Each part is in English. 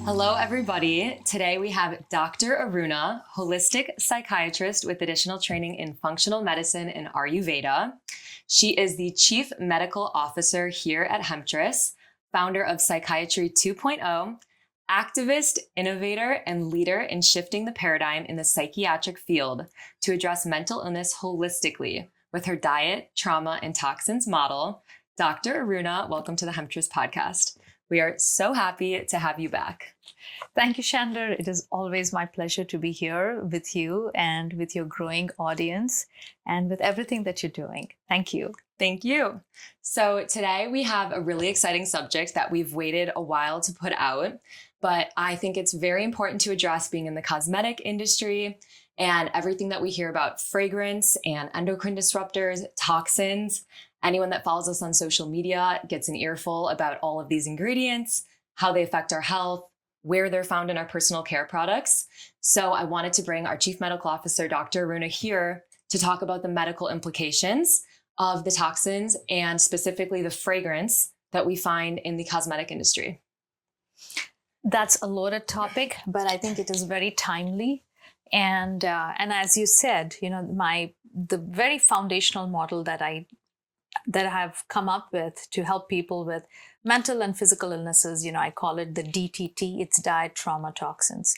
Hello, everybody. Today we have Dr. Aruna, holistic psychiatrist with additional training in functional medicine and Ayurveda. She is the Chief Medical Officer here at Hemptress, founder of Psychiatry 2.0, activist, innovator, and leader in shifting the paradigm in the psychiatric field to address mental illness holistically with her diet, trauma, and toxins model. Dr. Aruna, welcome to the Hemptress podcast. We are so happy to have you back. Thank you, Chandlar. It is always my pleasure to be here with you and with your growing audience and with everything that you're doing. Thank you. Thank you. So today we have a really exciting subject that we've waited a while to put out, but I think it's very important to address being in the cosmetic industry and everything that we hear about fragrance and endocrine disruptors, toxins. Anyone that follows us on social media gets an earful about all of these ingredients, how they affect our health, where they're found in our personal care products. So I wanted to bring our Chief Medical Officer, Dr. Aruna, here to talk about the medical implications of the toxins and specifically the fragrance that we find in the cosmetic industry. That's a loaded topic, but I think it is very timely. And as you said, the very foundational model that I have come up with to help people with mental and physical illnesses, I call it the DTT, it's diet, trauma, toxins.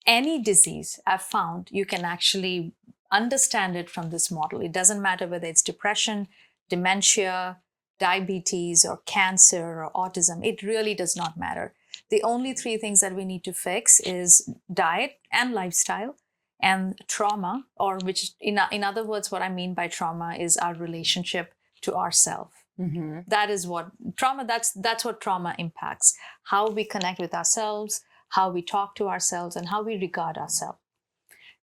Any disease I've found, you can actually understand it from this model. It doesn't matter whether it's depression, dementia, diabetes, or cancer, or autism. It really does not matter. The only three things that we need to fix is diet and lifestyle and trauma, or which in other words, what I mean by trauma is our relationship to ourselves. Mm-hmm. That is what trauma, that's what trauma impacts. How we connect with ourselves, how we talk to ourselves, and how we regard ourselves.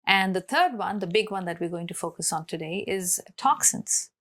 And the third one, the big one that we're going to focus on today, is toxins.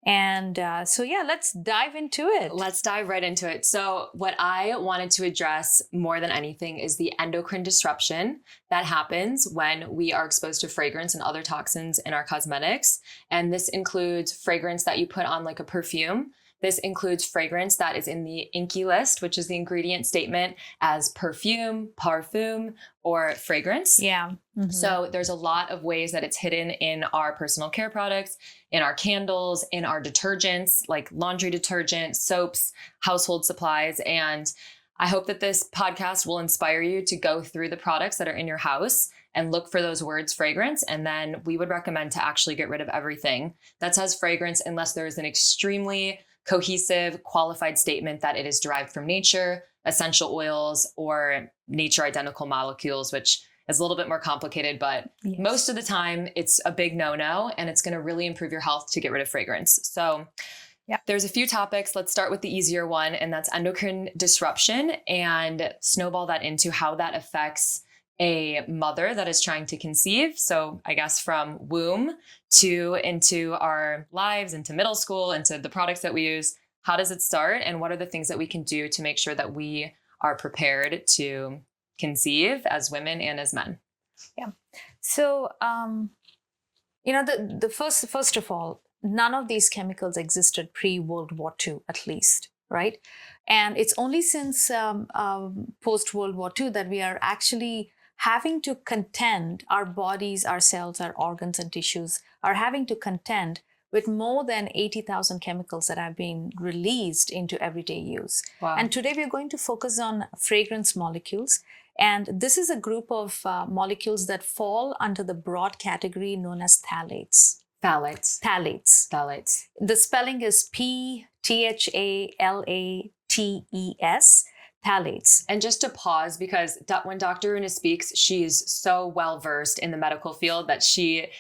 And let's dive into it. Let's dive right into it. So what I wanted to address more than anything is the endocrine disruption that happens when we are exposed to fragrance and other toxins in our cosmetics. And this includes fragrance that you put on like a perfume. This includes fragrance that is in the INCI list, which is the ingredient statement as perfume, parfum, or fragrance. Yeah. Mm-hmm. So there's a lot of ways that it's hidden in our personal care products, in our candles, in our detergents, like laundry detergent, soaps, household supplies. And I hope that this podcast will inspire you to go through the products that are in your house and look for those words fragrance. And then we would recommend to actually get rid of everything that says fragrance unless there is an extremely cohesive, qualified statement that it is derived from nature, essential oils, or nature identical molecules, which is a little bit more complicated, but yes, most of the time it's a big no-no and it's going to really improve your health to get rid of fragrance. So yeah, there's a few topics. Let's start with the easier one, and that's endocrine disruption, and snowball that into how that affects a mother that is trying to conceive. So I guess from womb into our lives, into middle school, into the products that we use. How does it start? And what are the things that we can do to make sure that we are prepared to conceive as women and as men? Yeah. So, first of all, none of these chemicals existed pre-World War II, at least, right? And it's only since post-World War II that we are actually having to contend, our bodies, our cells, our organs and tissues are having to contend with more than 80,000 chemicals that have been released into everyday use. Wow. And today we're going to focus on fragrance molecules. And this is a group of molecules that fall under the broad category known as phthalates. Phthalates. The spelling is Phthalates. Phthalates. And just to pause, because when Dr. Aruna speaks, she's so well versed in the medical field that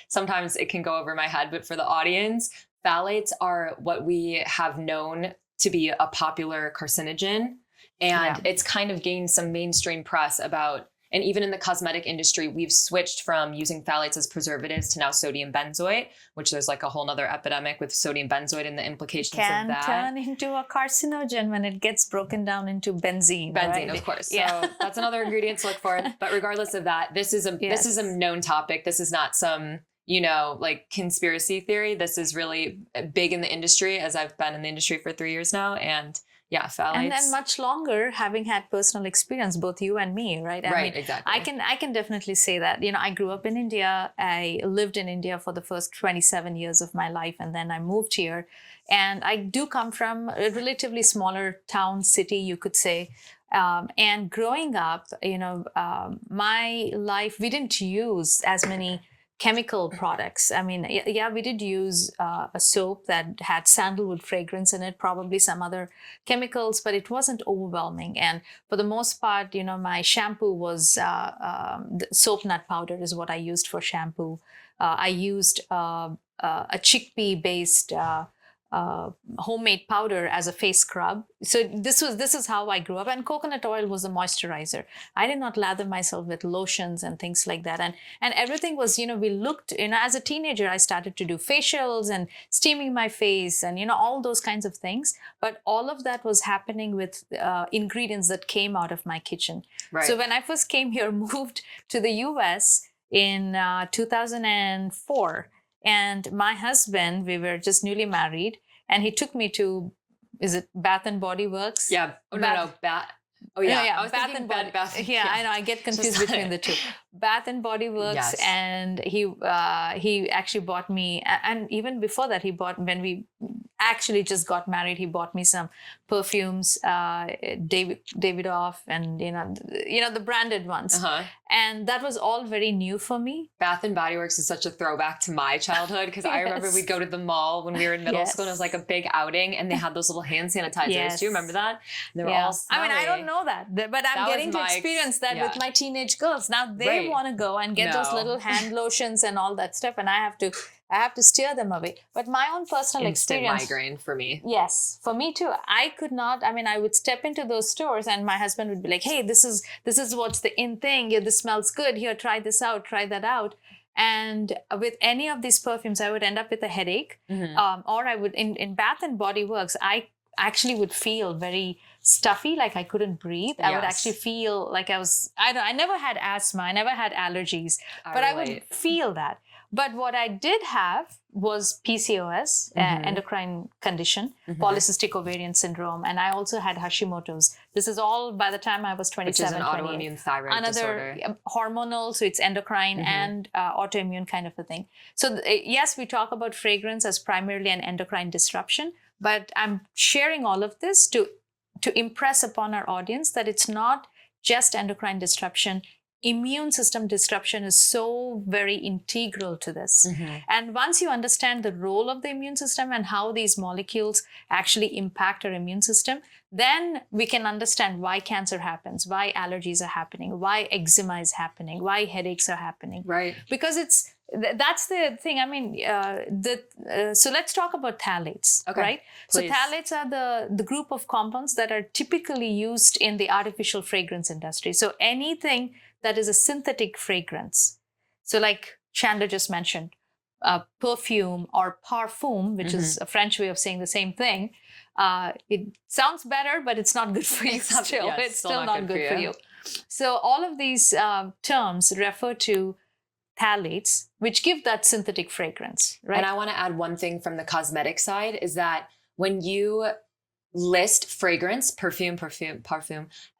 sometimes it can go over my head, but for the audience, phthalates are what we have known to be a popular carcinogen. And it's kind of gained some mainstream press about, and even in the cosmetic industry, we've switched from using phthalates as preservatives to now sodium benzoate, which there's like a whole nother epidemic with sodium benzoate and the implications of that. Can turn into a carcinogen when it gets broken down into benzene. Benzene, right? of course. Yeah. So that's another ingredient to look for. But regardless of that, this is a known topic. This is not some, like conspiracy theory. This is really big in the industry, as I've been in the industry for 3 years now. And Yeah, phthalates. And then much longer, having had personal experience, both you and me, right? Exactly. I can definitely say that. I grew up in India. I lived in India for the first 27 years of my life, and then I moved here. And I do come from a relatively smaller town, city, you could say. And growing up, my life, we didn't use as many chemical products. I mean, yeah, we did use a soap that had sandalwood fragrance in it, probably some other chemicals, but it wasn't overwhelming. And for the most part, my shampoo was soap nut powder is what I used for shampoo. I used a chickpea based homemade powder as a face scrub. So this is how I grew up. And coconut oil was a moisturizer. I did not lather myself with lotions and things like that. And everything was, we looked, as a teenager, I started to do facials and steaming my face and, all those kinds of things. But all of that was happening with ingredients that came out of my kitchen. Right. So when I first came here, moved to the US in 2004, and my husband, we were just newly married, and he took me to, is it Bath and Body Works? Yeah. Oh, no. Oh, yeah. Yeah. I was Bath thinking and Body. Bath. Yeah, I know. I get confused between the two. Bath and Body Works, Yes. and he actually bought me, and even before that, when we actually just got married, he bought me some perfumes, Davidoff, and the branded ones. Uh-huh. And that was all very new for me. Bath and Body Works is such a throwback to my childhood because I remember we'd go to the mall when we were in middle school, and it was like a big outing, and they had those little hand sanitizers. Yes. Do you remember that? They were all smelly. I mean, I don't know that, but I'm getting to experience that with my teenage girls. Now they want to go and get those little hand lotions and all that stuff, and I have to steer them away. But my own personal experience, migraine for me. Yes, for me too. I could not. I mean, I would step into those stores, and my husband would be like, "Hey, this is what's the in thing. Yeah, this smells good. Here, try this out. Try that out." And with any of these perfumes, I would end up with a headache, or I would in Bath and Body Works, I actually would feel very stuffy, like I couldn't breathe. I would actually feel like I never had asthma, I never had allergies, but I would feel that. But what I did have was PCOS, endocrine condition, polycystic ovarian syndrome, and I also had Hashimoto's. This is all by the time I was 27, which is an autoimmune thyroid disorder. Hormonal, so it's endocrine and autoimmune kind of a thing. So yes, we talk about fragrance as primarily an endocrine disruption, but I'm sharing all of this to impress upon our audience that it's not just endocrine disruption. Immune system disruption is so very integral to this. And once you understand the role of the immune system and how these molecules actually impact our immune system, then we can understand why cancer happens, why allergies are happening, why eczema is happening, why headaches are happening. Right. Because that's the thing. I mean, so let's talk about phthalates, right? Please. So phthalates are the group of compounds that are typically used in the artificial fragrance industry. So anything that is a synthetic fragrance. So like Chandlar just mentioned, perfume or parfum, which is a French way of saying the same thing. It sounds better, but it's not good for you still. It's still not good for you. So all of these terms refer to phthalates, which give that synthetic fragrance, right? And I want to add one thing from the cosmetic side is that when you list fragrance, perfume,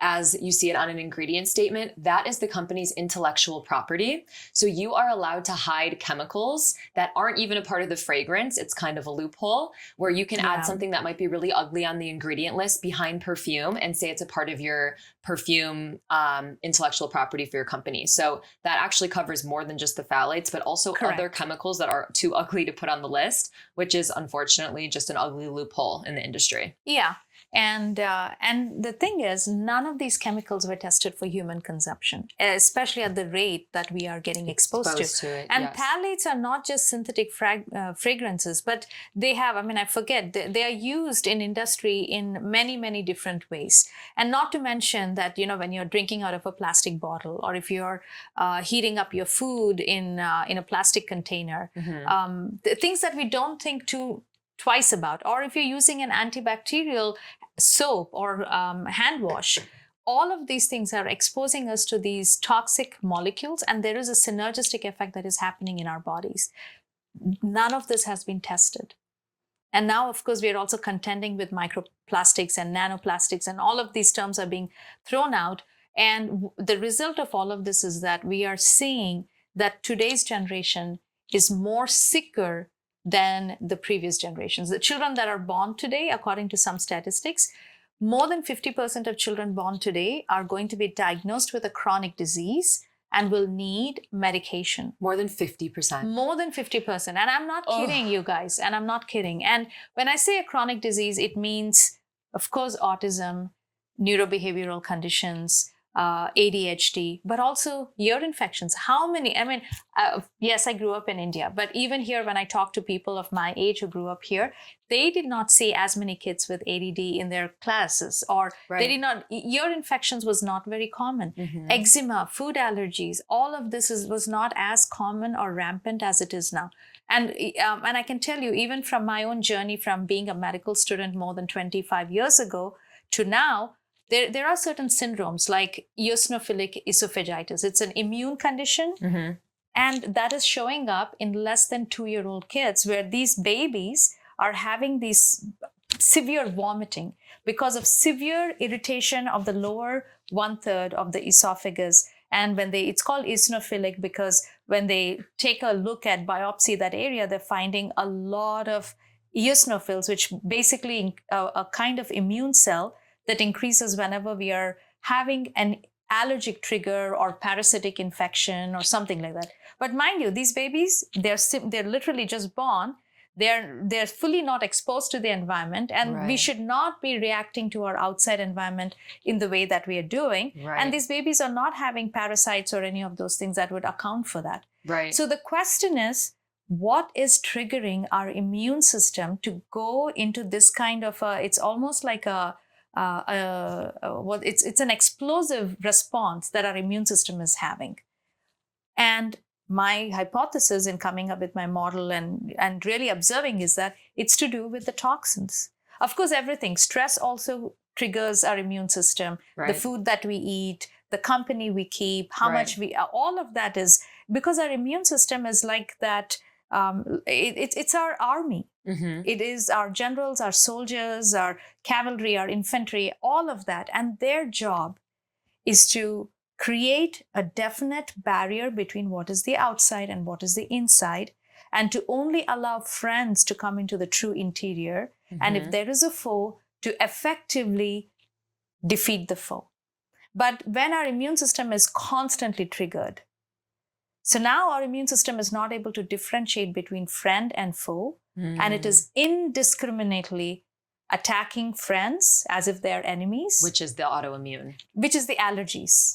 as you see it on an ingredient statement, that is the company's intellectual property. So you are allowed to hide chemicals that aren't even a part of the fragrance. It's kind of a loophole where you can add something that might be really ugly on the ingredient list behind perfume and say it's a part of your perfume intellectual property for your company. So that actually covers more than just the phthalates, but also other chemicals that are too ugly to put on the list, which is unfortunately just an ugly loophole in the industry. Yeah. And the thing is, none of these chemicals were tested for human consumption, especially at the rate that we are getting exposed to it. And phthalates are not just synthetic fragrances, but they have, I mean, I forget, they are used in industry in many, many different ways. And not to mention that, when you're drinking out of a plastic bottle, or if you're heating up your food in a plastic container, the things that we don't think twice about, or if you're using an antibacterial soap or hand wash, all of these things are exposing us to these toxic molecules, and there is a synergistic effect that is happening in our bodies. None of this has been tested. And now, of course, we are also contending with microplastics and nanoplastics, and all of these terms are being thrown out. And the result of all of this is that we are seeing that today's generation is more sicker than the previous generations. The children that are born today, according to some statistics, more than 50% of children born today are going to be diagnosed with a chronic disease and will need medication. More than 50%. More than 50%. And I'm not kidding, you guys. And I'm not kidding. And when I say a chronic disease, it means, of course, autism, neurobehavioral conditions, ADHD, but also ear infections. How many? I mean, yes, I grew up in India, but even here, when I talk to people of my age who grew up here, they did not see as many kids with ADD in their classes, or they did not. Ear infections was not very common. Eczema, food allergies, all of this was not as common or rampant as it is now. And I can tell you, even from my own journey, from being a medical student more than 25 years ago to now, there are certain syndromes like eosinophilic esophagitis. It's an immune condition, and that is showing up in less than 2-year-old kids, where these babies are having these severe vomiting because of severe irritation of the lower 1/3 of the esophagus. And it's called eosinophilic because when they take a look at biopsy that area, they're finding a lot of eosinophils, which basically a kind of immune cell that increases whenever we are having an allergic trigger or parasitic infection or something like that. But mind you, these babies, they're literally just born. They're fully not exposed to the environment, and we should not be reacting to our outside environment in the way that we are doing. And these babies are not having parasites or any of those things that would account for that. So the question is, what is triggering our immune system to go into this kind of it's almost like it's an explosive response that our immune system is having. And my hypothesis in coming up with my model and really observing is that it's to do with the toxins. Of course, everything. Stress also triggers our immune system. The food that we eat, the company we keep, how much all of that is because our immune system is like that. It's our army. It is our generals, our soldiers, our cavalry, our infantry, all of that. And their job is to create a definite barrier between what is the outside and what is the inside, and to only allow friends to come into the true interior. And if there is a foe, to effectively defeat the foe. But when our immune system is constantly triggered, so now our immune system is not able to differentiate between friend and foe, and it is indiscriminately attacking friends as if they're enemies. Which is the autoimmune. Which is the allergies.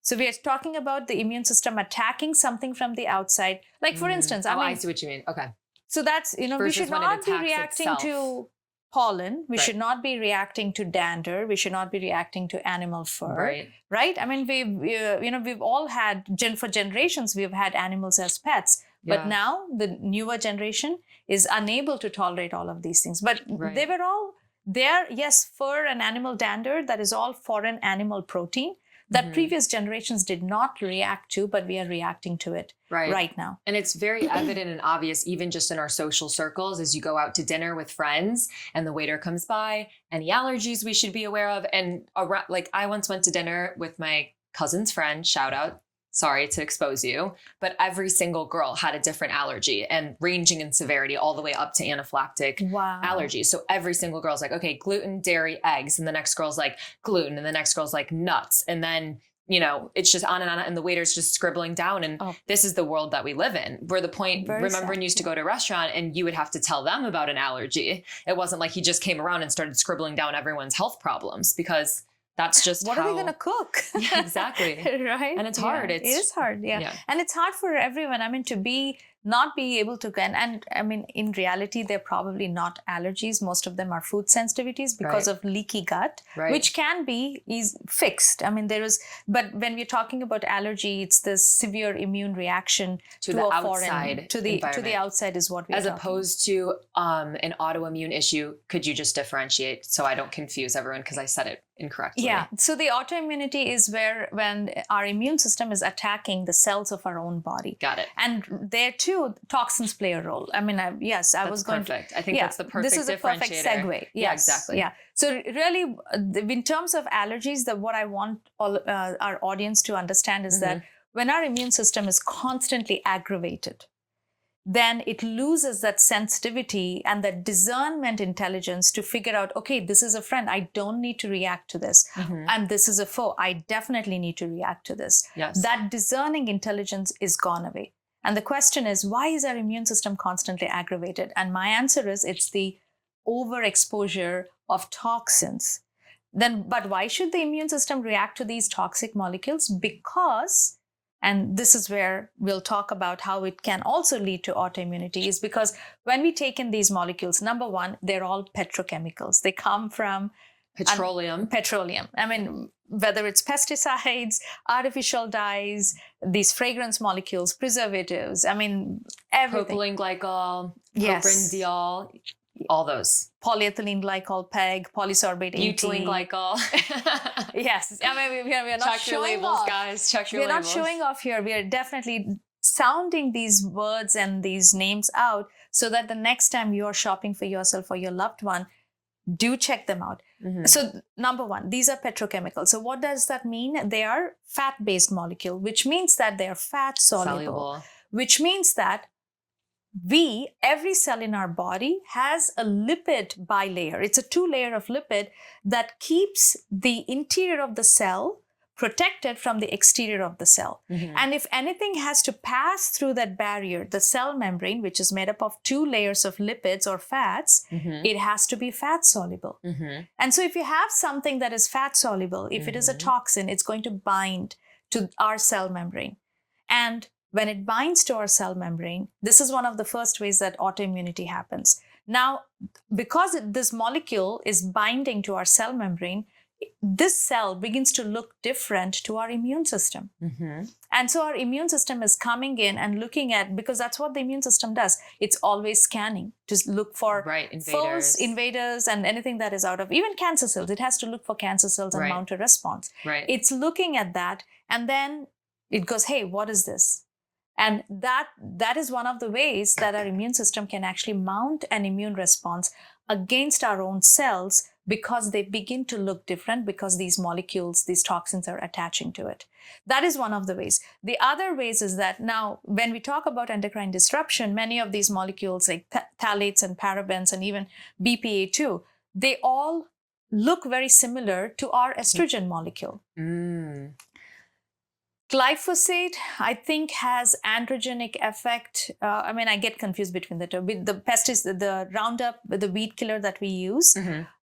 So we are talking about the immune system attacking something from the outside. Like, for instance, I see what you mean. Okay. So that's, we should not be reacting to pollen. We should not be reacting to dander. We should not be reacting to animal fur. Right? I mean, we've all had, for generations, we've had animals as pets. But now the newer generation is unable to tolerate all of these things. But they were all there. Yes, fur and animal dander, that is all foreign animal protein that previous generations did not react to, but we are reacting to it right now. And it's very evident and obvious, even just in our social circles, as you go out to dinner with friends and the waiter comes by, any allergies we should be aware of. And I once went to dinner with my cousin's friend, shout out, sorry to expose you, but every single girl had a different allergy and ranging in severity all the way up to anaphylactic allergies. So every single girl's like, okay, gluten, dairy, eggs. And the next girl's like gluten. And the next girl's like nuts. And then, it's just on. And the waiter's just scribbling down. And this is the world that we live in. Where the point, remember when you used to go to a restaurant and you would have to tell them about an allergy. It wasn't like he just came around and started scribbling down everyone's health problems, because that's just what are we going to cook? Yeah, exactly. Right. And it's hard. It is hard. Yeah. And it's hard for everyone. I mean, not be able to, and I mean, in reality, they're probably not allergies. Most of them are food sensitivities because of leaky gut, which can be fixed. I mean, but when we're talking about allergy, it's the severe immune reaction to the outside, to the outside is what we're talking. As opposed to an autoimmune issue. Could you just differentiate so I don't confuse everyone because I said it incorrectly? Yeah. So the autoimmunity is when our immune system is attacking the cells of our own body. Got it. And there too, too, toxins play a role. I mean, yes, I That's was going perfect. to. I think that's the perfect This is a perfect differentiator. segue. Yes, Yeah, exactly. Yeah. So really, in terms of allergies, what I want all our audience to understand is that when our immune system is constantly aggravated, then it loses that sensitivity and that discernment intelligence to figure out, okay, this is a friend. I don't need to react to this. And this is a foe. I definitely need to react to this. Yes. That discerning intelligence is gone away. And the question is, why is our immune system constantly aggravated? And my answer is, it's the overexposure of toxins. But why should the immune system react to these toxic molecules? Because, and this is where we'll talk about how it can also lead to autoimmunity, is because when we take in these molecules, number one, they're all petrochemicals. They come from petroleum. I mean, whether it's pesticides, artificial dyes, these fragrance molecules, preservatives, I mean, everything. Propylene glycol, Yes. propanediol, all those. Polyethylene glycol, PEG, polysorbate AT. Butylene glycol. Yes. I mean, we are not Check your showing labels, off. guys. Check your We're labels. not showing off here. We are definitely sounding these words and these names out so that the next time you are shopping for yourself or your loved one, do check them out. So number one, these are petrochemicals. So what does that mean? They are fat-based molecule, which means that they are fat soluble. Which means that every cell in our body has a lipid bilayer. It's a 2-layer of lipid that keeps the interior of the cell protected from the exterior of the cell. And if anything has to pass through that barrier, the cell membrane, which is made up of 2 layers of lipids or fats, it has to be fat soluble. And so if you have something that is fat soluble, if it is a toxin, it's going to bind to our cell membrane. And when it binds to our cell membrane, this is one of the first ways that autoimmunity happens. Now, because this molecule is binding to our cell membrane, this cell begins to look different to our immune system. And so our immune system is coming in and looking at, because that's what the immune system does. It's always scanning to look for foes, invaders, and anything that is out of, even cancer cells. It has to look for cancer cells and mount a response. It's looking at that, and then it goes, hey, what is this? And that is one of the ways that our immune system can actually mount an immune response against our own cells, because they begin to look different because these molecules, these toxins are attaching to it. That is one of the ways. The other ways is that now when we talk about endocrine disruption, many of these molecules like phthalates and parabens and even BPA2, they all look very similar to our estrogen molecule. Glyphosate, I think, has androgenic effect. I mean, I get confused between the two. With the pesticide, the Roundup, the weed killer that we use,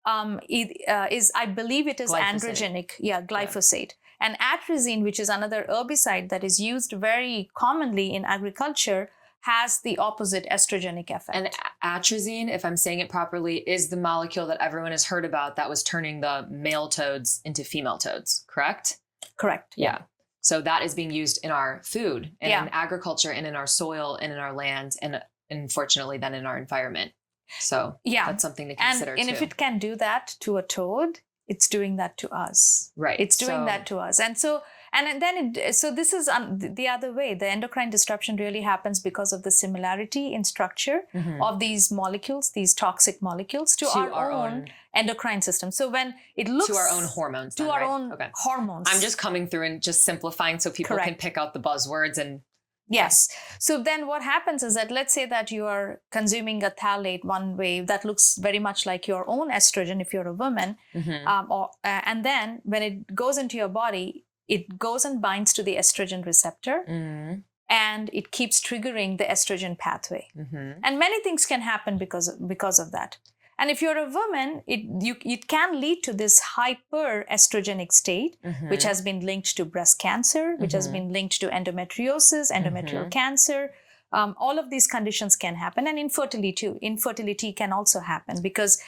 I believe it is androgenic. Yeah, glyphosate. And atrazine, which is another herbicide that is used very commonly in agriculture, has the opposite estrogenic effect. And atrazine, if I'm saying it properly, is the molecule that everyone has heard about that was turning the male toads into female toads, correct? Correct. Yeah. So that is being used in our food and in agriculture and in our soil and in our land and unfortunately then in our environment. So that's something to consider and too. if it can do that to a toad, it's doing that to us. Right. It's doing that to us. And so, so this is the other way. The endocrine disruption really happens because of the similarity in structure of these molecules, these toxic molecules to our own endocrine system. So when it looks to our own hormones, to our own hormones. I'm just coming through and just simplifying so people can pick out the buzzwords and yes. So then what happens is that, let's say that you are consuming a phthalate one way that looks very much like your own estrogen if you're a woman. And then when it goes into your body, it goes and binds to the estrogen receptor and it keeps triggering the estrogen pathway. And many things can happen because of that. And if you're a woman, it can lead to this hyperestrogenic state, which has been linked to breast cancer, which has been linked to endometriosis, endometrial cancer. All of these conditions can happen, and infertility too. Infertility can also happen because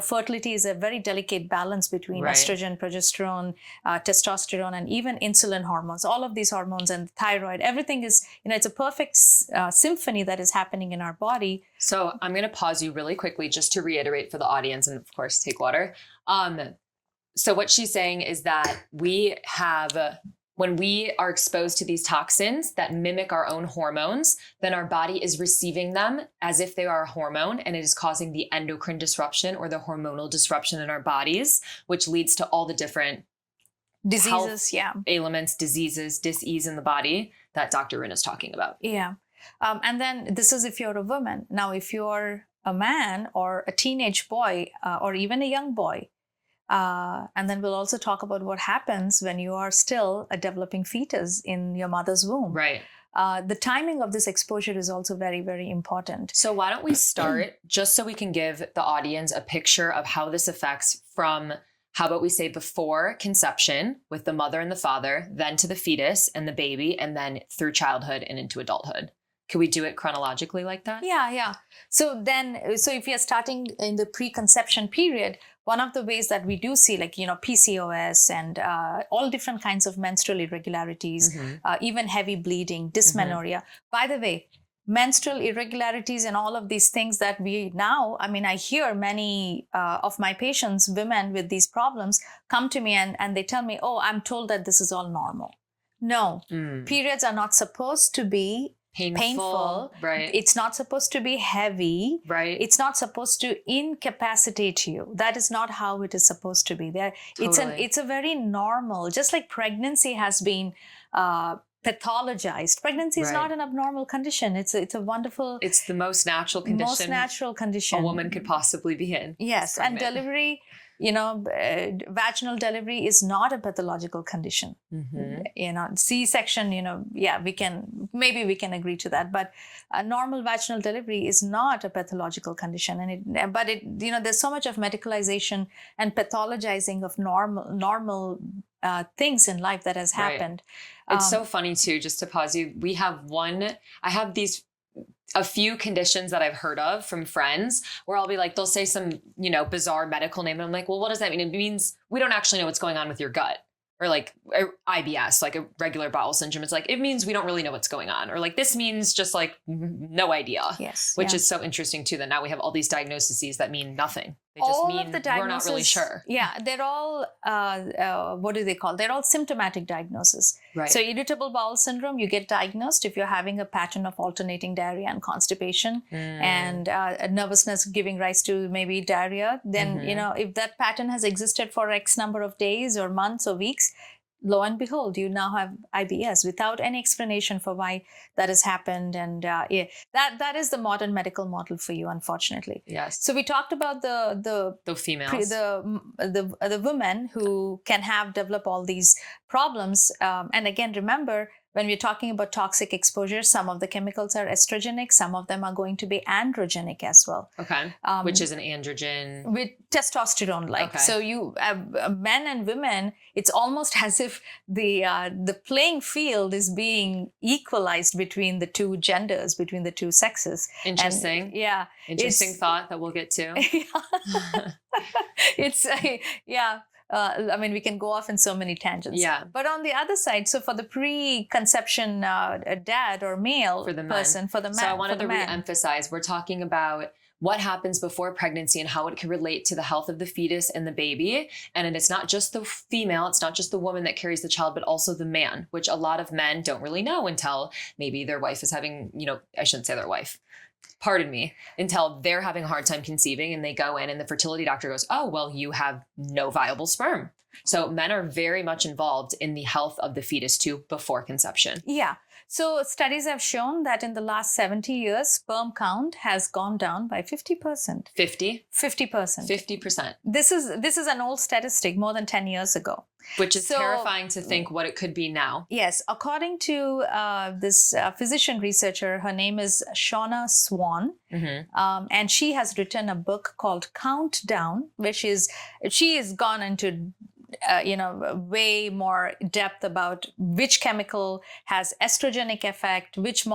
fertility is a very delicate balance between estrogen, progesterone, testosterone, and even insulin hormones. All of these hormones and thyroid, everything is, it's a perfect symphony that is happening in our body. So I'm going to pause you really quickly just to reiterate for the audience, and of course, take water. So what she's saying is that we have when we are exposed to these toxins that mimic our own hormones, then our body is receiving them as if they are a hormone, and it is causing the endocrine disruption or the hormonal disruption in our bodies, which leads to all the different diseases, ailments, diseases, dis-ease in the body that Dr. Aruna is talking about. Yeah. And then this is if you're a woman. Now, if you're a man or a teenage boy or even a young boy, and then we'll also talk about what happens when you are still a developing fetus in your mother's womb. Right. The timing of this exposure is also very, very important. So why don't we start just so we can give the audience a picture of how this affects from, how about we say before conception with the mother and the father, then to the fetus and the baby, and then through childhood and into adulthood. Could we do it chronologically like that? Yeah. So if you're starting in the preconception period, one of the ways that we do see, like, PCOS and all different kinds of menstrual irregularities, even heavy bleeding, dysmenorrhea. By the way, menstrual irregularities and all of these things that I hear many of my patients, women with these problems, come to me and they tell me, oh, I'm told that this is all normal. No, periods are not supposed to be painful. Right. It's not supposed to be heavy. Right. It's not supposed to incapacitate you. That is not how it is supposed to be. It's a very normal, just like pregnancy has been pathologized. Pregnancy is not an abnormal condition. It's a wonderful. It's the most natural condition. A woman could possibly be in. Yes, and delivery. Vaginal delivery is not a pathological condition. C-section, we can agree to that. But a normal vaginal delivery is not a pathological condition. But there's so much of medicalization and pathologizing of normal things in life that has happened. It's so funny too, just to pause you. I have a few conditions that I've heard of from friends where I'll be like, they'll say some, bizarre medical name. And I'm like, well, what does that mean? It means we don't actually know what's going on with your gut. Or like IBS, like a regular bowel syndrome. It's like, it means we don't really know what's going on. Or like, this means just like no idea. Yes. Which is so interesting too, that now we have all these diagnoses that mean nothing. They just all mean of the diagnoses, we're not really sure. Yeah, they're all, what do they call? They're all symptomatic diagnoses. Right. So irritable bowel syndrome, you get diagnosed if you're having a pattern of alternating diarrhea and constipation and nervousness giving rise to maybe diarrhea. Then, if that pattern has existed for X number of days or months or weeks, lo and behold, you now have IBS without any explanation for why that has happened. And that is the modern medical model for you, unfortunately. Yes. So we talked about the females, the women who can develop all these problems. And again, remember, when we're talking about toxic exposure, some of the chemicals are estrogenic, some of them are going to be androgenic as well. Okay. Which is an androgen? With testosterone-like. Okay. So you men and women, it's almost as if the playing field is being equalized between the two genders, between the two sexes. Interesting. And, interesting thought that we'll get to. It's we can go off in so many tangents. Yeah. But on the other side, so for the pre-conception dad or male person, for the man. So I wanted to re-emphasize, we're talking about what happens before pregnancy and how it can relate to the health of the fetus and the baby. And it's not just the female, it's not just the woman that carries the child, but also the man, which a lot of men don't really know until maybe their wife is having, I shouldn't say their wife. Pardon me, until they're having a hard time conceiving and they go in and the fertility doctor goes, oh, well, you have no viable sperm. So men are very much involved in the health of the fetus too before conception. Yeah. So studies have shown that in the last 70 years, sperm count has gone down by 50%. 50? 50%. 50%. This is an old statistic more than 10 years ago. Which is terrifying to think what it could be now. Yes. According to this physician researcher, her name is Shauna Swan. And she has written a book called Countdown, she has gone into way more depth about which chemical has estrogenic effect, which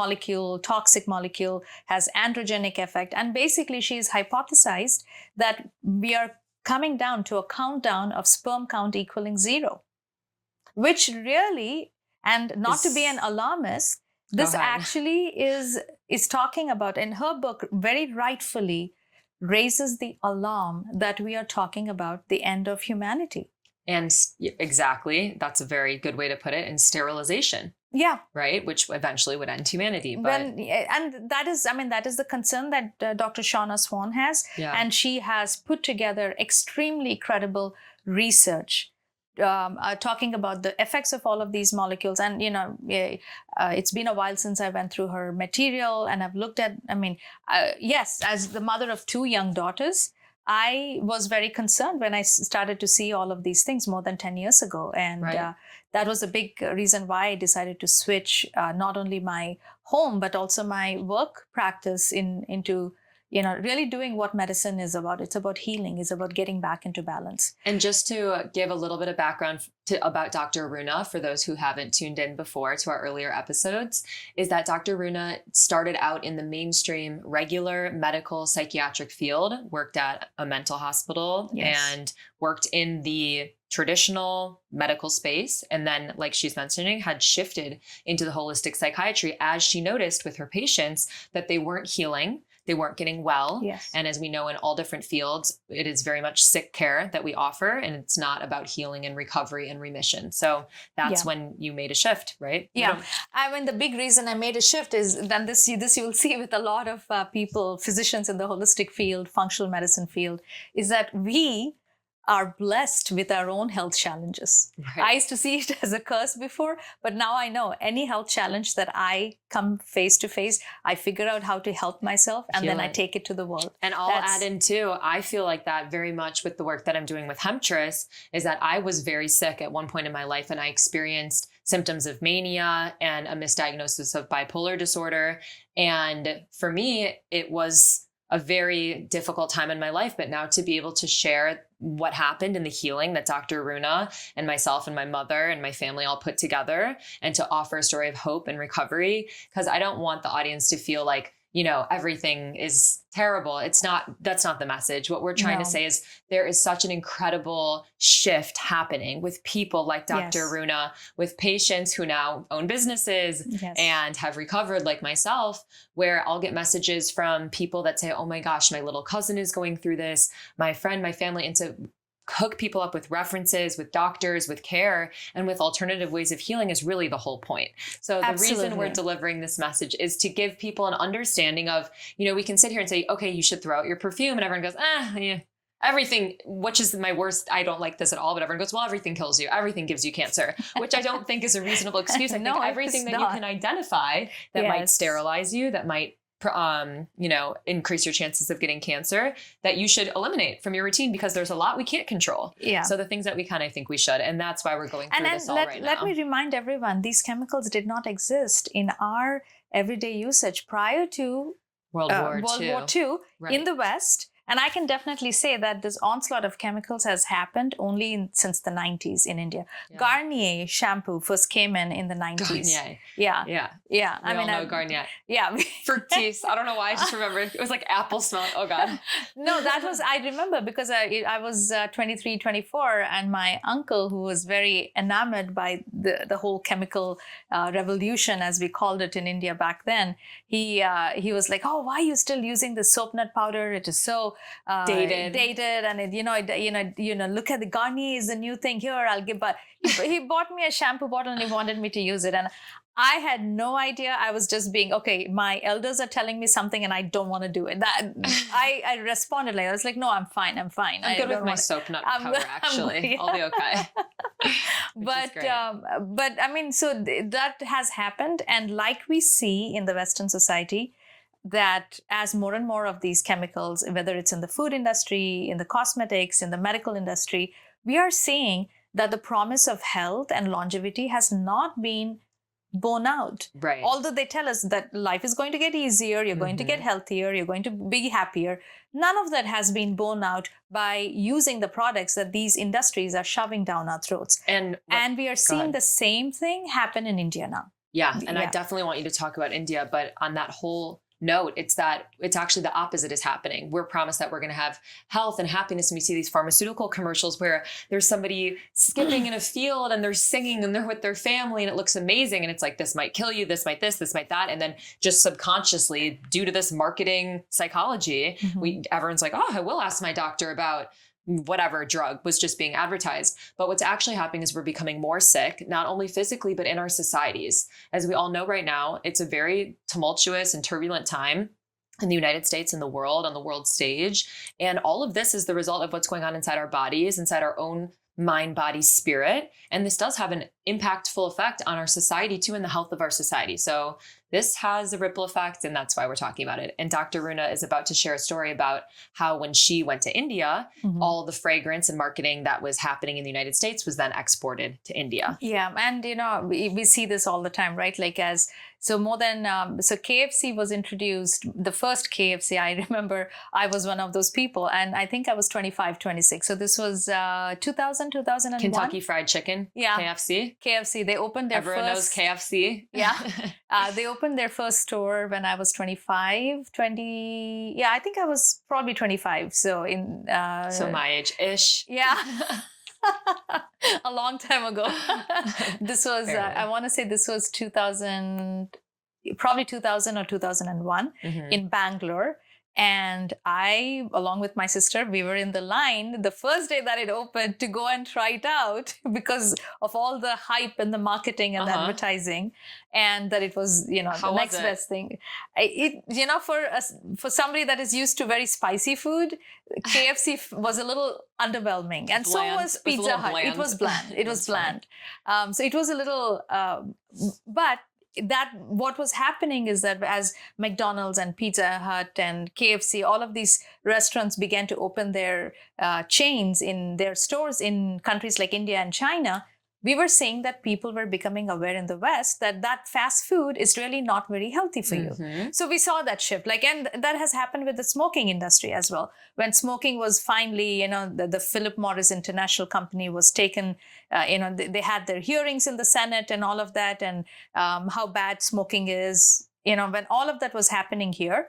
toxic molecule has androgenic effect. And basically she's hypothesized that we are coming down to a countdown of sperm count equaling 0, which really, and not to be an alarmist, this actually is talking about, in her book, very rightfully raises the alarm that we are talking about the end of humanity. And exactly, that's a very good way to put it, and sterilization. Yeah. Right. Which eventually would end humanity. But and that is, I mean, that is the concern that Dr. Shauna Swan has. Yeah. And she has put together extremely credible research talking about the effects of all of these molecules. And, it's been a while since I went through her material and I've looked at, yes, as the mother of 2 young daughters, I was very concerned when I started to see all of these things more than 10 years ago. And that was a big reason why I decided to switch not only my home, but also my work practice into, really doing what medicine is about. It's about healing. It's about getting back into balance. And just to give a little bit of background about Dr. Aruna, for those who haven't tuned in before to our earlier episodes, is that Dr. Aruna started out in the mainstream regular medical psychiatric field, worked at a mental hospital, and worked in the traditional medical space. And then, like she's mentioning, had shifted into the holistic psychiatry as she noticed with her patients that they weren't healing. They weren't getting well. Yes. And as we know in all different fields, it is very much sick care that we offer. And it's not about healing and recovery and remission. So that's when you made a shift, right? Yeah. I mean, the big reason I made a shift is then this you'll see with a lot of people, physicians in the holistic field, functional medicine field, is that we are blessed with our own health challenges. Right. I used to see it as a curse before, but now I know any health challenge that I come face to face, I figure out how to help myself and then I take it to the world. And I'll add in too, I feel like that very much with the work that I'm doing with Hemptress, is that I was very sick at one point in my life and I experienced symptoms of mania and a misdiagnosis of bipolar disorder. And for me, it was a very difficult time in my life, but now to be able to share what happened in the healing that Dr. Aruna and myself and my mother and my family all put together, and to offer a story of hope and recovery, because I don't want the audience to feel like, everything is terrible. That's not the message. What we're trying to say is there is such an incredible shift happening with people like Dr. Aruna, with patients who now own businesses and have recovered like myself, where I'll get messages from people that say, oh my gosh, my little cousin is going through this, my friend, my family. And to hook people up with references, with doctors, with care, and with alternative ways of healing is really the whole point. So the reason we're delivering this message is to give people an understanding of, we can sit here and say, okay, you should throw out your perfume. And everyone goes, everything, which is my worst. I don't like this at all. But everyone goes, well, everything kills you. Everything gives you cancer, which I don't think is a reasonable excuse. I think everything that you can identify that might sterilize you, that might increase your chances of getting cancer, that you should eliminate from your routine, because there's a lot we can't control. Yeah. So the things that we can, I think we should. And that's why we're going through this right now. Let me remind everyone, these chemicals did not exist in our everyday usage prior to World War II in the West. And I can definitely say that this onslaught of chemicals has happened only since the 90s in India. Yeah. Garnier shampoo first came in the 90s. Garnier. Yeah. I know Garnier. Yeah. Fructis. I don't know why. I just remember it was like apple smell. Oh God. No, I remember because I was 23, 24, and my uncle, who was very enamored by the whole chemical revolution, as we called it in India back then, he was like, oh, why are you still using the soap nut powder? It is so dated, and it, look at the Garnier is the new thing. Here, I'll give. But he bought me a shampoo bottle and he wanted me to use it, and I had no idea. I was just being, okay, my elders are telling me something and I don't want to do it. I responded I was like, no, I'm fine. I'm good with my soap nut powder, actually. I'll be okay. But I mean, so that has happened. And like we see in the Western society, that as more and more of these chemicals, whether it's in the food industry, in the cosmetics, in the medical industry, we are seeing that the promise of health and longevity has not been borne out. Right. Although they tell us that life is going to get easier, you're going to get healthier, you're going to be happier. None of that has been borne out by using the products that these industries are shoving down our throats. And we are seeing the same thing happen in India now. Yeah. And I definitely want you to talk about India, but on that whole note, it's actually the opposite is happening. We're promised that we're going to have health and happiness. And we see these pharmaceutical commercials where there's somebody skipping in a field and they're singing and they're with their family and it looks amazing. And it's like, this might kill you. This might this might that. And then just subconsciously, due to this marketing psychology, everyone's like, oh, I will ask my doctor about whatever drug was just being advertised. But what's actually happening is we're becoming more sick, not only physically, but in our societies. As we all know right now, it's a very tumultuous and turbulent time in the United States and the world, on the world stage. And all of this is the result of what's going on inside our bodies, inside our own mind, body, spirit. And this does have an impactful effect on our society too, and the health of our society. So this has a ripple effect, and that's why we're talking about it. And Dr. Aruna is about to share a story about how when she went to India, all the fragrance and marketing that was happening in the United States was then exported to India. Yeah. And, we see this all the time, right? Like so KFC was introduced, the first KFC, I remember I was one of those people, and I think I was 25, 26. So this was 2001. Kentucky Fried Chicken, yeah. KFC. They opened their Everyone knows KFC. Yeah. They opened their first store when I was 25, 20. Yeah, I think I was probably 25. So so my age-ish. Yeah. A long time ago. This was, I want to say this was 2000, probably 2000 or 2001 in Bangalore. And I, along with my sister, we were in the line the first day that it opened to go and try it out because of all the hype and the marketing and the advertising, and that it was, the next best thing. For somebody that is used to very spicy food, KFC was a little underwhelming, and bland. So was Pizza Hut. It was bland. It was bland. So it was a little, but that what was happening is that as McDonald's and Pizza Hut and KFC, all of these restaurants began to open their chains in their stores in countries like India and China, we were seeing that people were becoming aware in the West that fast food is really not very healthy for you. So we saw that shift, and that has happened with the smoking industry as well. When smoking was finally, the Philip Morris International Company was taken, they had their hearings in the Senate and all of that, and how bad smoking is. When all of that was happening here,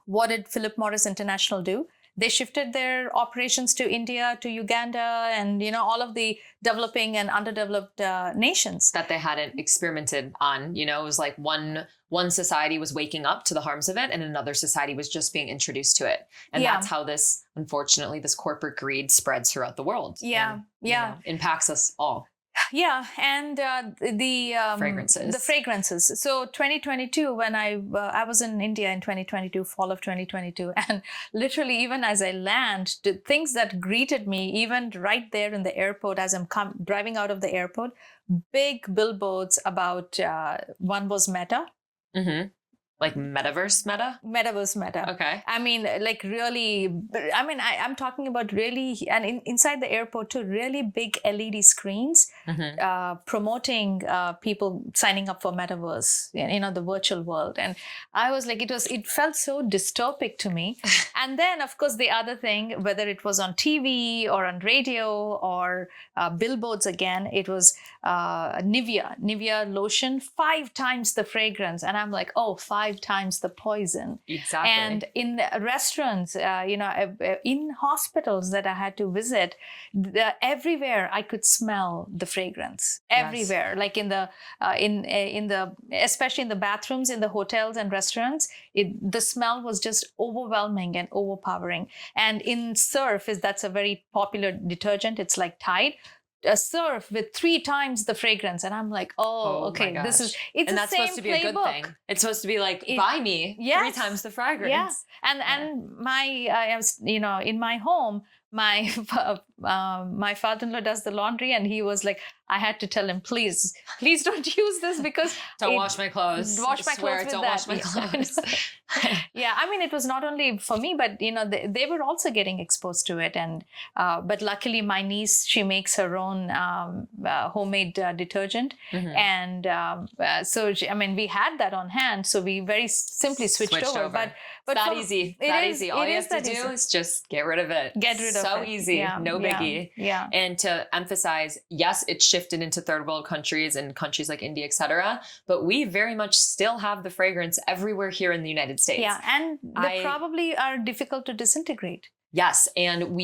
what did Philip Morris International do? They shifted their operations to India, to Uganda, and all of the developing and underdeveloped nations that they hadn't experimented on. It was like one society was waking up to the harms of it, and another society was just being introduced to it. And that's how this, unfortunately, this corporate greed spreads throughout the world. And, impacts us all. Yeah, and the fragrances. The fragrances. So 2022, when I was in India in 2022, fall of 2022, and literally even as I land, the things that greeted me, even right there in the airport as I'm driving out of the airport, big billboards about one was Meta. Like Metaverse Meta? Metaverse Meta. Okay. I mean, I'm talking about really, and inside the airport too, really big LED screens promoting people signing up for Metaverse, the virtual world. And I was like, it felt so dystopic to me. And then, of course, the other thing, whether it was on TV or on radio or billboards again, it was Nivea lotion, 5 times the fragrance. And I'm like, 5 times the poison. Exactly. And in restaurants, in hospitals that I had to visit, everywhere I could smell the fragrance. Everywhere, like in the especially in the bathrooms in the hotels and restaurants, the smell was just overwhelming and overpowering. And in Surf, that's a very popular detergent. It's like Tide. A Surf with 3 times the fragrance, and I'm like, okay, it's and the that's same supposed to be playbook. A good thing. It's supposed to be like, buy me 3 times the fragrance. Yeah, and I was, in my home, my father-in-law does the laundry, and he was like, I had to tell him, please don't use this because don't wash my clothes. Wash my clothes with don't that. Wash my clothes. Yeah, I mean, it was not only for me, but they were also getting exposed to it. And but luckily, my niece, she makes her own homemade detergent, and so we had that on hand, so we very simply switched over. But it's that easy. Easy. All you have to do is just get rid of it. Get rid of it. So easy. No biggie. Yeah. And to emphasize, yes, it's shifted into third world countries and countries like India, etc. But we very much still have the fragrance everywhere here in the United States. Yeah, and they probably are difficult to disintegrate. Yes. And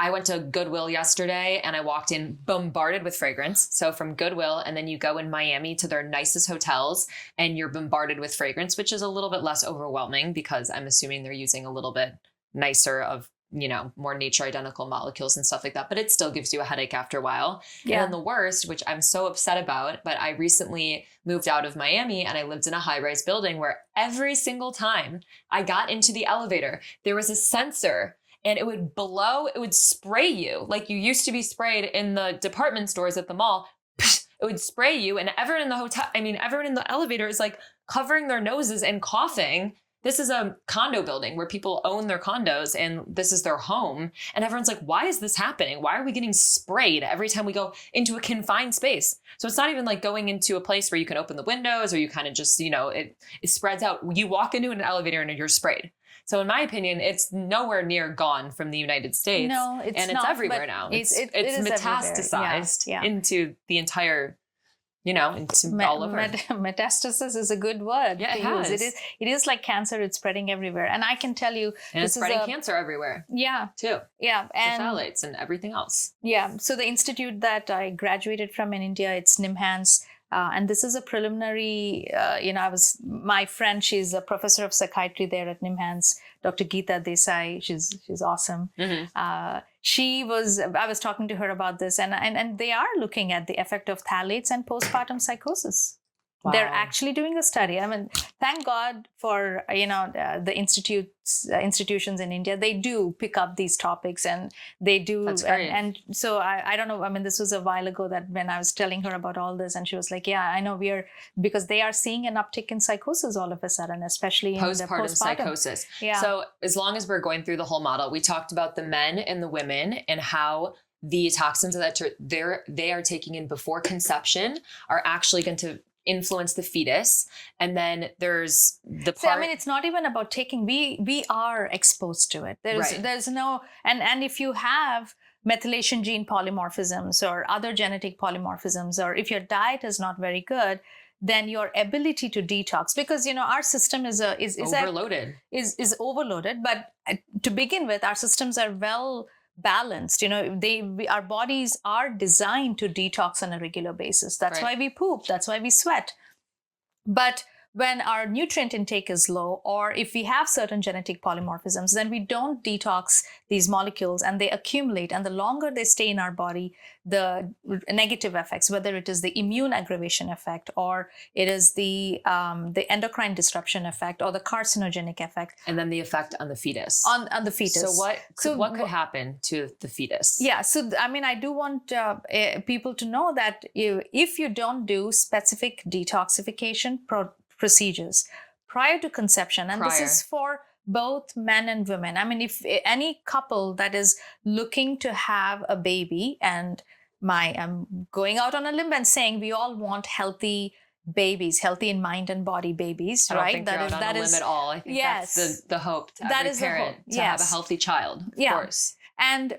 I went to Goodwill yesterday and I walked in bombarded with fragrance. So from Goodwill, and then you go in Miami to their nicest hotels and you're bombarded with fragrance, which is a little bit less overwhelming because I'm assuming they're using a little bit nicer of more nature identical molecules and stuff like that, but it still gives you a headache after a while. Yeah. And then the worst, which I'm so upset about, but I recently moved out of Miami and I lived in a high-rise building where every single time I got into the elevator, there was a sensor and it would spray you like you used to be sprayed in the department stores at the mall. It would spray you, and everyone in the elevator is like covering their noses and coughing. This is a condo building where people own their condos and this is their home. And everyone's like, why is this happening? Why are we getting sprayed every time we go into a confined space? So it's not even like going into a place where you can open the windows or you kind of just, it spreads out. You walk into an elevator and you're sprayed. So in my opinion, it's nowhere near gone from the United States. No, it's and not, it's everywhere now. It's metastasized into the entire, into all over. Metastasis is a good word to use. It is like cancer. It's spreading everywhere. And I can tell you, and it's spreading cancer everywhere. Yeah. Too. Yeah. And phthalates and everything else. Yeah. So the institute that I graduated from in India, it's NIMHANS. And this is a preliminary, my friend, she's a professor of psychiatry there at NIMHANS, Dr. Geeta Desai. She's awesome. Mm-hmm. I was talking to her about this and they are looking at the effect of phthalates and postpartum psychosis. Wow. They're actually doing a study. I mean, thank God for, the institutions in India. They do pick up these topics and they do. That's great. And so I don't know. I mean, this was a while ago that when I was telling her about all this and she was like, yeah, I know because they are seeing an uptick in psychosis all of a sudden, especially in postpartum psychosis. Yeah. So as long as we're going through the whole model, we talked about the men and the women and how the toxins that they are taking in before conception are actually going to influence the fetus. And then there's the part. It's not even about taking, we are exposed to it. There's no, and if you have methylation gene polymorphisms or other genetic polymorphisms, or if your diet is not very good, then your ability to detox, because our system is overloaded. Is overloaded. But to begin with, our systems are well balanced. Our bodies are designed to detox on a regular basis. That's why we poop. That's why we sweat. But when our nutrient intake is low, or if we have certain genetic polymorphisms, then we don't detox these molecules and they accumulate. And the longer they stay in our body, the negative effects, whether it is the immune aggravation effect, or it is the endocrine disruption effect, or the carcinogenic effect. And then the effect on the fetus. On the fetus. So what could happen to the fetus? Yeah. So, I do want people to know that if you don't do specific detoxification procedures prior to conception, and this is for both men and women. If any couple that is looking to have a baby, and I'm going out on a limb and saying we all want healthy babies, healthy in mind and body babies, right? I don't think you're out on a limb at all. I think that's the hope to every parent to have a healthy child, of course. And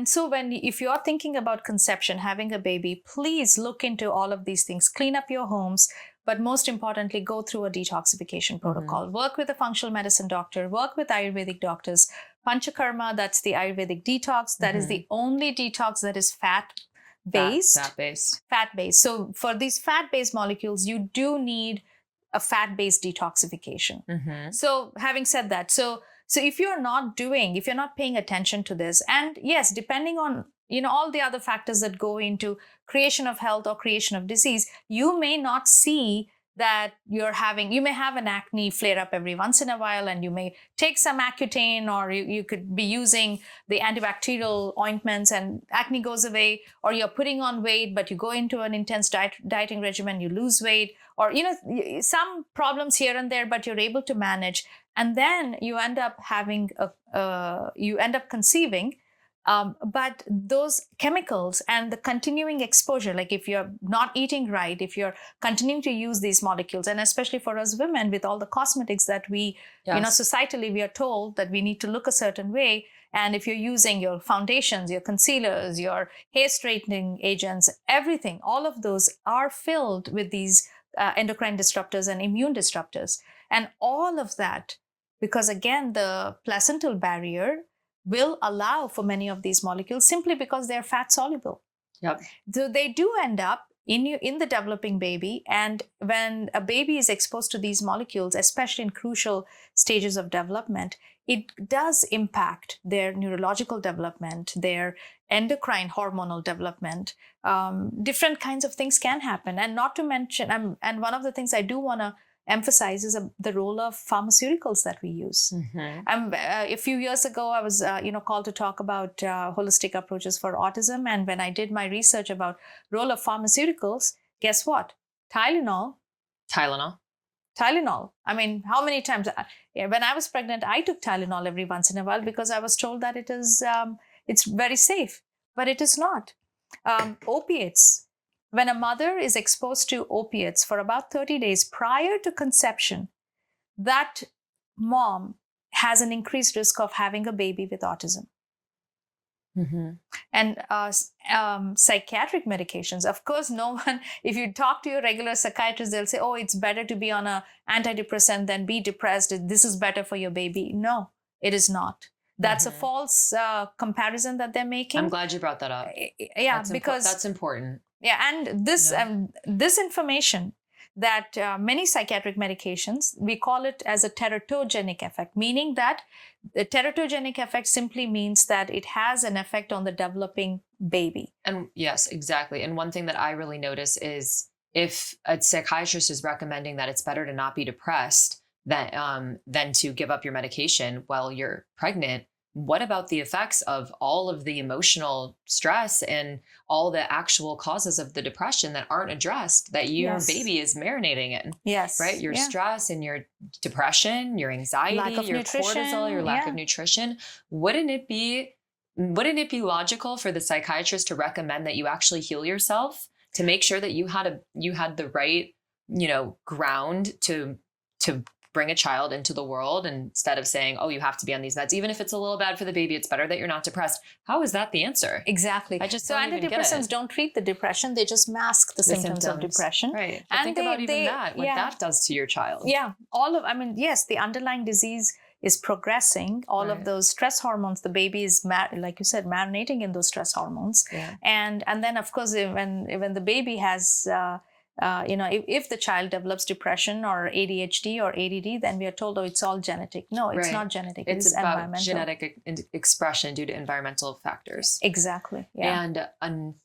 so if you are thinking about conception, having a baby, please look into all of these things. Clean up your homes. But most importantly, go through a detoxification protocol. Mm-hmm. Work with a functional medicine doctor. Work with Ayurvedic doctors. Panchakarma, that's the Ayurvedic detox. That is the only detox that is fat-based. Fat-based. So for these fat-based molecules, you do need a fat-based detoxification. Mm-hmm. So having said that, so if you're not paying attention to this, and yes, depending on all the other factors that go into creation of health or creation of disease, you may not see that you may have an acne flare up every once in a while, and you may take some Accutane, or you could be using the antibacterial ointments and acne goes away, or you're putting on weight, but you go into an intense dieting regimen, you lose weight, or, some problems here and there, but you're able to manage. And then you end up conceiving. But those chemicals and the continuing exposure, like if you're not eating right, if you're continuing to use these molecules, and especially for us women with all the cosmetics that we, societally, we are told that we need to look a certain way. And if you're using your foundations, your concealers, your hair straightening agents, everything, all of those are filled with these endocrine disruptors and immune disruptors. And all of that, because again, the placental barrier will allow for many of these molecules simply because they're fat soluble. Yep. So they do end up in the developing baby. And when a baby is exposed to these molecules, especially in crucial stages of development, it does impact their neurological development, their endocrine hormonal development. Different kinds of things can happen. And not to mention, and one of the things I do want to emphasize is the role of pharmaceuticals that we use. A few years ago, I was called to talk about holistic approaches for autism. And when I did my research about role of pharmaceuticals, guess what? Tylenol. I mean, how many times? When I was pregnant, I took Tylenol every once in a while because I was told that it's very safe, but it is not. Opiates. When a mother is exposed to opiates for about 30 days prior to conception, that mom has an increased risk of having a baby with autism. And psychiatric medications, of course, no one, if you talk to your regular psychiatrist, they'll say, oh, it's better to be on an antidepressant than be depressed. This is better for your baby. No, it is not. That's a false comparison that they're making. I'm glad you brought that up. Yeah, because that's important. Yeah, and this information that many psychiatric medications, we call it as a teratogenic effect, meaning that the teratogenic effect simply means that it has an effect on the developing baby. And yes, exactly. And one thing that I really notice is if a psychiatrist is recommending that it's better to not be depressed than to give up your medication while you're pregnant, what about the effects of all of the emotional stress and all the actual causes of the depression that aren't addressed, that your baby is marinating in? Yes. Right? Your stress and your depression, your anxiety, your cortisol, your lack of nutrition. Wouldn't it be logical for the psychiatrist to recommend that you actually heal yourself, to make sure that you had the right, ground to bring a child into the world, instead of saying, oh, you have to be on these meds, even if it's a little bad for the baby, it's better that you're not depressed. How is that the answer? Exactly. So antidepressants don't treat the depression, they just mask the symptoms of depression. Right. But and think about what that does to your child. Yeah. Yes, the underlying disease is progressing. All of those stress hormones, the baby is, like you said, marinating in those stress hormones. Yeah. And then, of course, when the baby has if the child develops depression or ADHD or ADD, then we are told, oh, it's all genetic. No, it's not genetic. It's about environmental. Genetic expression due to environmental factors. Exactly. Yeah. And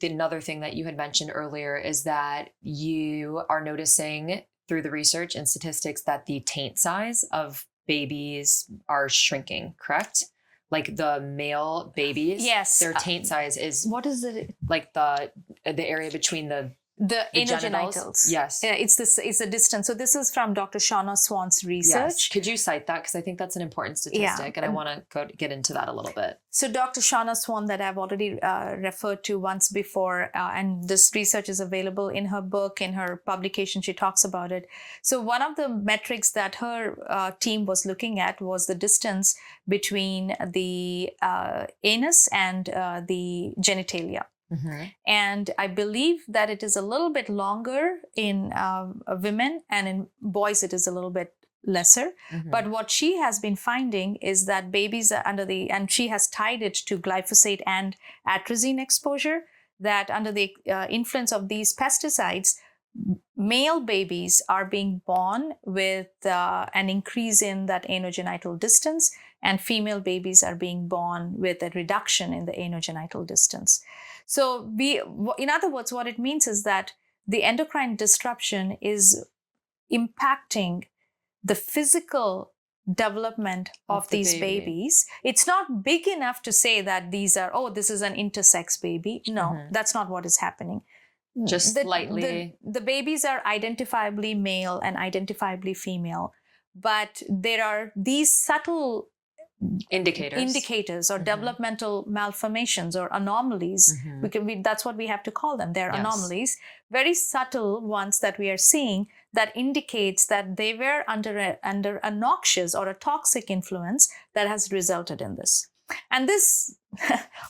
another thing that you had mentioned earlier is that you are noticing through the research and statistics that the taint size of babies are shrinking, correct? Like the male babies, their taint size is, what is it? Like the area between the anogenital genitals. Yes. Yeah, it's the distance. So this is from Dr. Shauna Swan's research. Yes. Could you cite that? Because I think that's an important statistic, and I want to get into that a little bit. So Dr. Shauna Swan, that I've already referred to once before, and this research is available in her book, in her publication, she talks about it. So one of the metrics that her team was looking at was the distance between the anus and the genitalia. And I believe that it is a little bit longer in women, and in boys it is a little bit lesser. But what she has been finding is that babies are and she has tied it to glyphosate and atrazine exposure, that under the influence of these pesticides, male babies are being born with an increase in that anogenital distance, and female babies are being born with a reduction in the anogenital distance. So in other words, what it means is that the endocrine disruption is impacting the physical development of these babies. It's not big enough to say that this is an intersex baby. No, that's not what is happening. Just slightly. The babies are identifiably male and identifiably female, but there are these subtle indicators or developmental malformations or anomalies. That's what we have to call them. They're anomalies, very subtle ones that we are seeing, that indicates that they were under a noxious or a toxic influence that has resulted in this. And this,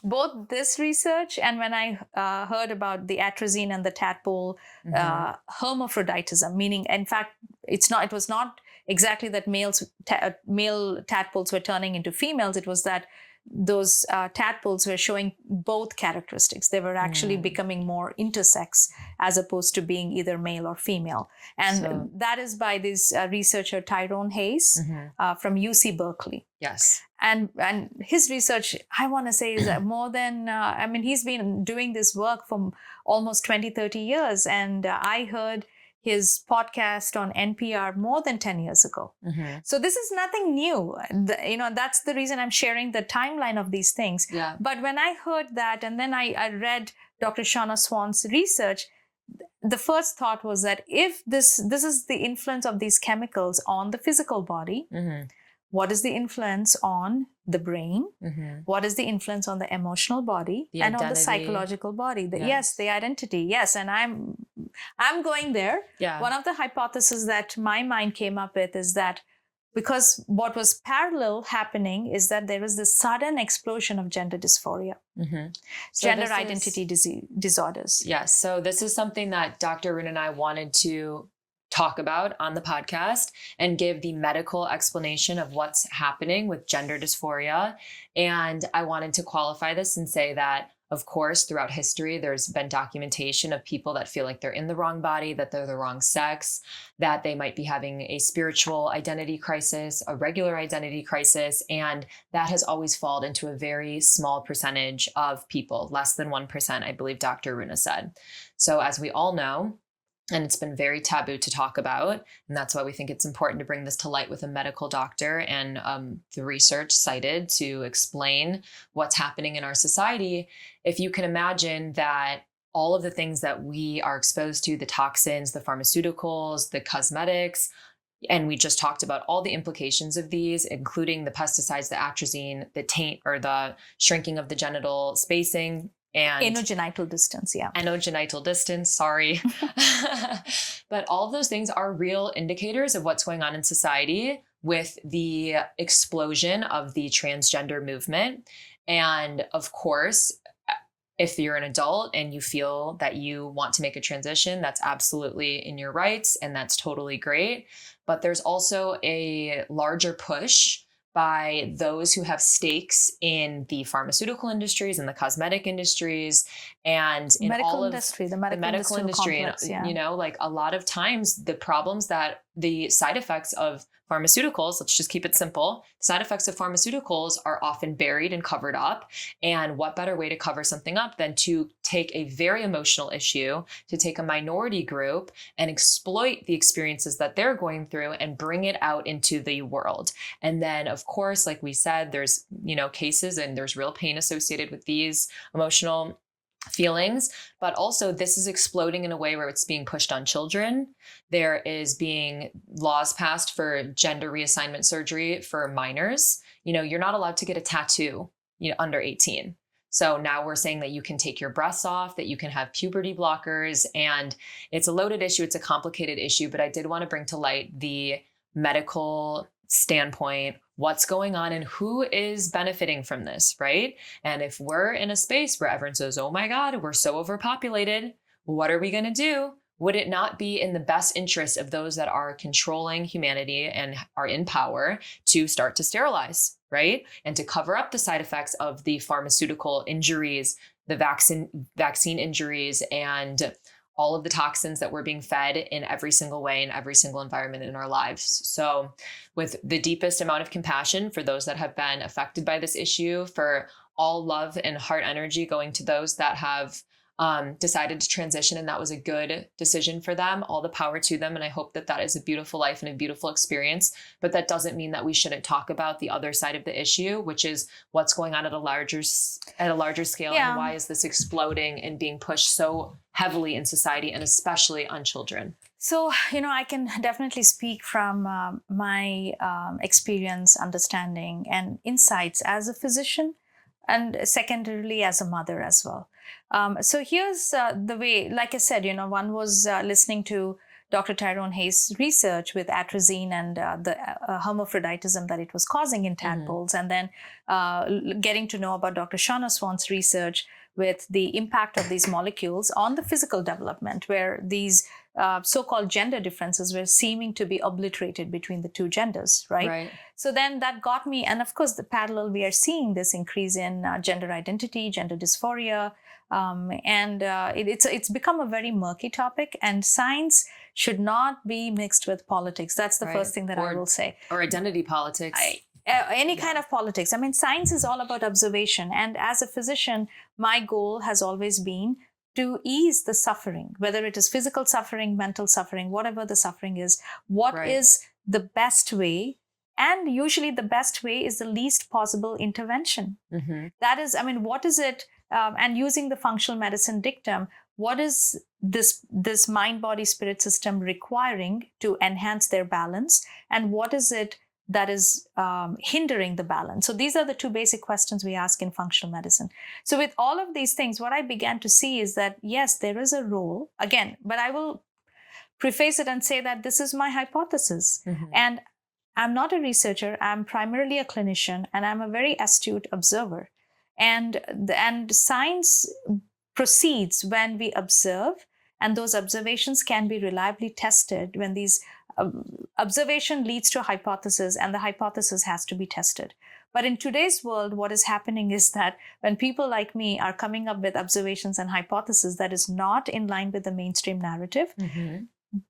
both this research and when I heard about the atrazine and the tadpole hermaphroditism, meaning, in fact, it was not exactly that male tadpoles were turning into females. It was that those tadpoles were showing both characteristics. They were actually becoming more intersex as opposed to being either male or female. And that is by this researcher Tyrone Hayes from UC Berkeley. Yes. And his research, I want to say, is more than, he's been doing this work for almost 20, 30 years. And I heard his podcast on NPR more than 10 years ago. So this is nothing new. That's the reason I'm sharing the timeline of these things. Yeah. But when I heard that, and then I read Dr. Shauna Swan's research, the first thought was that if this is the influence of these chemicals on the physical body, what is the influence on the brain? What is the influence on the emotional body and on the psychological body? Yes, the identity. Yes, and I'm going there. Yeah. One of the hypotheses that my mind came up with is that because what was parallel happening is that there was this sudden explosion of gender dysphoria, gender identity disorders. Yes. So this is something that Dr. Aruna and I wanted to talk about on the podcast and give the medical explanation of what's happening with gender dysphoria. And I wanted to qualify this and say that, of course, throughout history, there's been documentation of people that feel like they're in the wrong body, that they're the wrong sex, that they might be having a spiritual identity crisis, a regular identity crisis. And that has always fallen into a very small percentage of people, less than 1%, I believe Dr. Aruna said. So as we all know, and it's been very taboo to talk about. And that's why we think it's important to bring this to light with a medical doctor and the research cited to explain what's happening in our society. If you can imagine that all of the things that we are exposed to, the toxins, the pharmaceuticals, the cosmetics, and we just talked about all the implications of these, including the pesticides, the atrazine, the taint or the shrinking of the genital spacing, and anogenital distance, anogenital distance, sorry. But all of those things are real indicators of what's going on in society with the explosion of the transgender movement. And of course, if you're an adult and you feel that you want to make a transition, that's absolutely in your rights and that's totally great. But there's also a larger push by those who have stakes in the pharmaceutical industries and the cosmetic industries and in all of the medical industry. Complex, like a lot of times the problems that the side effects of pharmaceuticals, let's just keep it simple. Side effects of pharmaceuticals are often buried and covered up. And what better way to cover something up than to take a very emotional issue, to take a minority group and exploit the experiences that they're going through and bring it out into the world. And then, of course, like we said, there's, cases and there's real pain associated with these emotional feelings, but also this is exploding in a way where it's being pushed on children. There is being laws passed for gender reassignment surgery for minors. You're not allowed to get a tattoo, under 18. So now we're saying that you can take your breasts off, that you can have puberty blockers, and it's a loaded issue. It's a complicated issue, but I did want to bring to light the medical standpoint, what's going on and who is benefiting from this, right? And if we're in a space where everyone says, oh my God, we're so overpopulated, what are we going to do? Would it not be in the best interest of those that are controlling humanity and are in power to start to sterilize, right? And to cover up the side effects of the pharmaceutical injuries, the vaccine injuries, and all of the toxins that we're being fed in every single way, in every single environment in our lives. So with the deepest amount of compassion for those that have been affected by this issue, for all love and heart energy going to those that have decided to transition, and that was a good decision for them, all the power to them. And I hope that that is a beautiful life and a beautiful experience, but that doesn't mean that we shouldn't talk about the other side of the issue, which is what's going on at a larger scale. And why is this exploding and being pushed so heavily in society and especially on children? So, I can definitely speak from my experience, understanding, and insights as a physician, and secondarily as a mother as well. So here's the way, like I said, one was listening to Dr. Tyrone Hayes' research with atrazine and the hermaphroditism that it was causing in tadpoles, and then getting to know about Dr. Shauna Swan's research with the impact of these molecules on the physical development, where these so-called gender differences were seeming to be obliterated between the two genders, right? So then that got me, and of course, the parallel, we are seeing this increase in gender identity, gender dysphoria, and it's become a very murky topic, and science should not be mixed with politics. That's the first thing that I will say. Or identity politics. Any kind of politics. I mean, science is all about observation. And as a physician, my goal has always been to ease the suffering, whether it is physical suffering, mental suffering, whatever the suffering is. What is the best way? And usually the best way is the least possible intervention. That is, I mean, what is it? And using the functional medicine dictum, what is this mind, body, spirit system requiring to enhance their balance? And what is it that is hindering the balance? So these are the two basic questions we ask in functional medicine. So with all of these things, what I began to see is that, yes, there is a role, again, but I will preface it and say that this is my hypothesis. And I'm not a researcher, I'm primarily a clinician, and I'm a very astute observer. And science proceeds when we observe, and those observations can be reliably tested when these observation leads to a hypothesis, and the hypothesis has to be tested. But in today's world, what is happening is that when people like me are coming up with observations and hypotheses that is not in line with the mainstream narrative,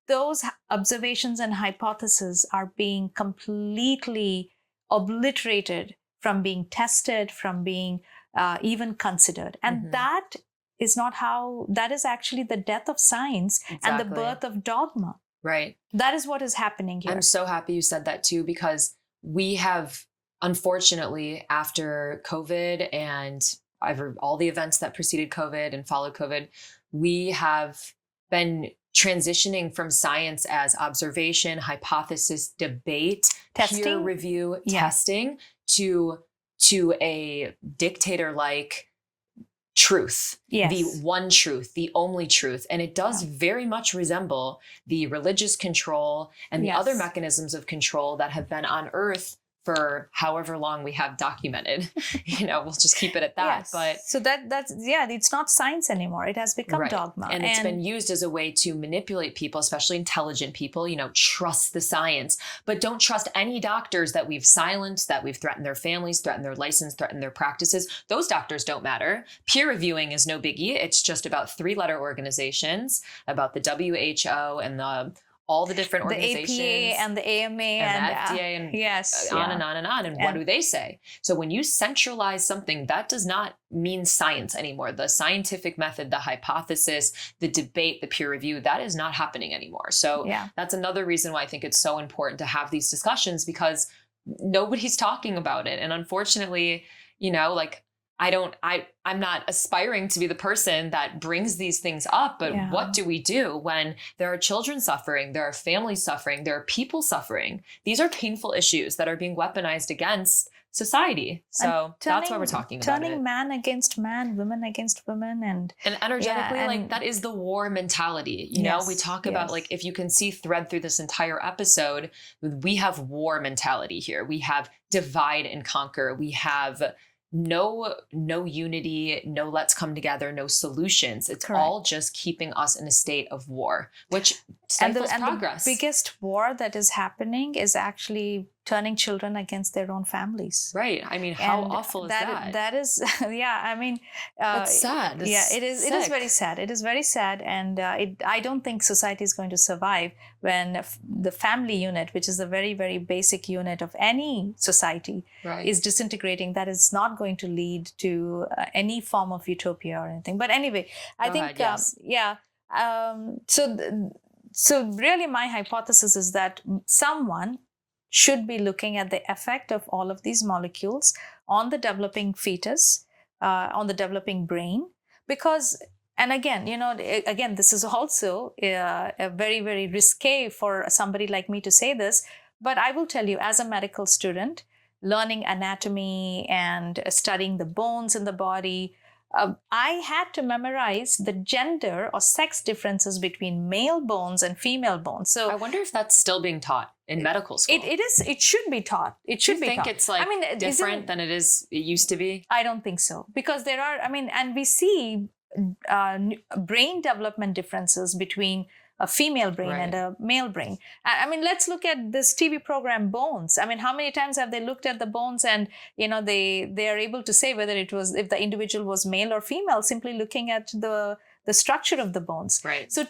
those observations and hypotheses are being completely obliterated from being tested, from being even considered. And that is not how, that is actually the death of science and the birth of dogma. Right. That is what is happening here. I'm so happy you said that too, because we have, unfortunately, after COVID and all the events that preceded COVID and followed COVID, we have been transitioning from science as observation, hypothesis, debate, testing, peer review, testing, to a dictator-like truth, the one truth, the only truth. And it does very much resemble the religious control and the other mechanisms of control that have been on Earth for however long we have documented. We'll just keep it at that. But so that's it's not science anymore. It has become dogma. And it's been used as a way to manipulate people, especially intelligent people, trust the science, but don't trust any doctors that we've silenced, that we've threatened their families, threatened their license, threatened their practices. Those doctors don't matter. Peer reviewing is no biggie. It's just about 3-letter organizations, about the WHO and all the different organizations. The APA and the AMA and the FDA and on and on and on. And what do they say? So when you centralize something, that does not mean science anymore. The scientific method, the hypothesis, the debate, the peer review, that is not happening anymore. So that's another reason why I think it's so important to have these discussions, because nobody's talking about it. And unfortunately, I'm not aspiring to be the person that brings these things up, but what do we do when there are children suffering, there are families suffering, there are people suffering? These are painful issues that are being weaponized against society. So that's why we're talking about it. Turning man against man, women against women. And energetically, that is the war mentality. We talk about, if you can see thread through this entire episode, we have war mentality here. We have divide and conquer. We have no unity, no let's come together, no solutions. It's all just keeping us in a state of war, which stifles progress. The biggest war that is happening is actually turning children against their own families. Right. I mean, how awful is that? That is, I mean, it's sad. It is. It is very sad. It is very sad, and I don't think society is going to survive when the family unit, which is the very, very basic unit of any society, is disintegrating. That is not going to lead to any form of utopia or anything. But anyway, I think, so really, my hypothesis is that someone should be looking at the effect of all of these molecules on the developing fetus, on the developing brain, because, and again, this is also a very, very risque for somebody like me to say this, but I will tell you, as a medical student, learning anatomy and studying the bones in the body, I had to memorize the gender or sex differences between male bones and female bones. So I wonder if that's still being taught in medical school. it is. It should be taught. It should be taught. Do you think it's like different than it used to be? I don't think so, because there are. And we see brain development differences between a female brain and a male brain. Let's look at this TV program Bones. How many times have they looked at the bones and, they are able to say whether if the individual was male or female, simply looking at the structure of the bones. Right. So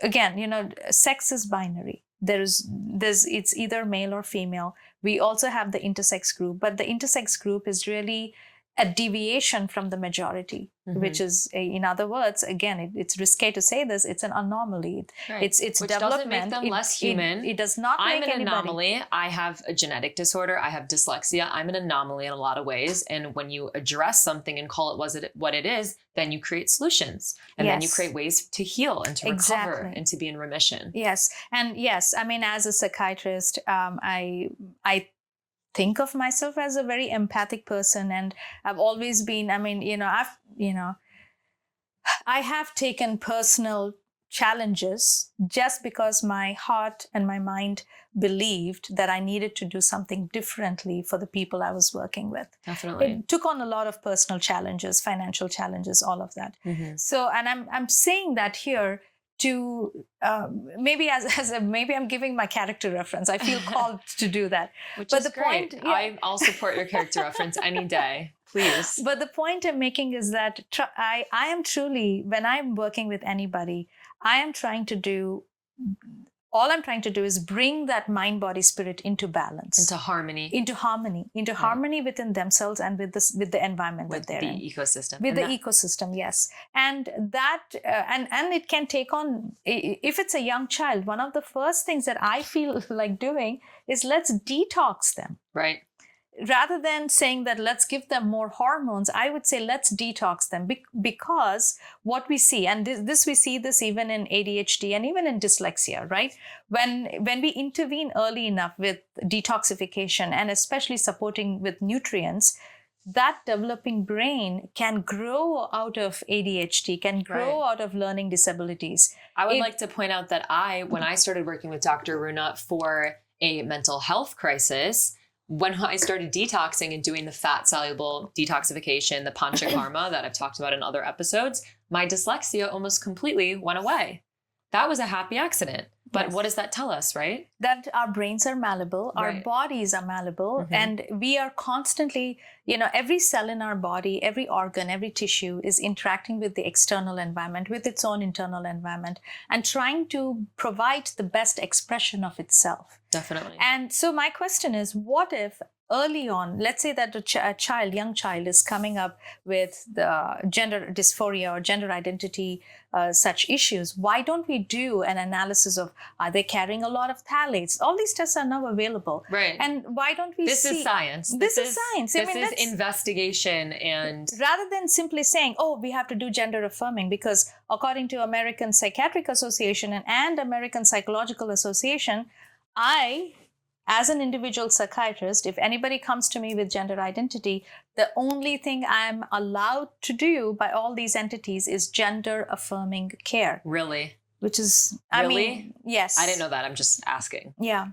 again, sex is binary. It's either male or female. We also have the intersex group, but the intersex group is really a deviation from the majority, which is, in other words, again, it's risque to say this, it's an anomaly. Right. It's which development. Doesn't make them less human. It does not make anybody. I'm an anomaly. I have a genetic disorder. I have dyslexia. I'm an anomaly in a lot of ways. And when you address something and call it what it is, then you create solutions. And then you create ways to heal and to recover and to be in remission. Yes. And yes, as a psychiatrist, I think of myself as a very empathic person, and I've always been, I have taken personal challenges just because my heart and my mind believed that I needed to do something differently for the people I was working with. Definitely. It took on a lot of personal challenges, financial challenges, all of that. Mm-hmm. So, and I'm saying that here to maybe maybe I'm giving my character reference. I feel called to do that. But is the great. I'll support your character reference any day, please. But the point I'm making is that I am truly, when I'm working with anybody, all I'm trying to do is bring that mind, body, spirit into balance, into harmony, harmony within themselves and with the environment that they're in, ecosystem, with the ecosystem. Yes, and that and it can take on. If it's a young child, one of the first things that I feel like doing is let's detox them. Right. Rather than saying that let's give them more hormones, I would say let's detox them, because what we see, and we see this even in ADHD and even in dyslexia, right? When we intervene early enough with detoxification and especially supporting with nutrients, that developing brain can grow out of ADHD, can grow out of learning disabilities. I would like to point out that when I started working with Dr. Aruna for a mental health crisis, when I started detoxing and doing the fat soluble detoxification, the panchakarma that I've talked about in other episodes, my dyslexia almost completely went away. That was a happy accident. But what does that tell us, right? That our brains are malleable, our bodies are malleable, and we are constantly, every cell in our body, every organ, every tissue is interacting with the external environment, with its own internal environment, and trying to provide the best expression of itself. Definitely. And so my question is, what if early on, let's say that a young child is coming up with the gender dysphoria or gender identity, such issues. Why don't we do an analysis of, are they carrying a lot of phthalates? All these tests are now available. Right. And why don't we This is science. This is science. This is investigation. And rather than simply saying, we have to do gender affirming, because according to American Psychiatric Association and American Psychological Association, as an individual psychiatrist, if anybody comes to me with gender identity, the only thing I'm allowed to do by all these entities is gender affirming care. Really? Which is, yes. I didn't know that. I'm just asking. Yeah.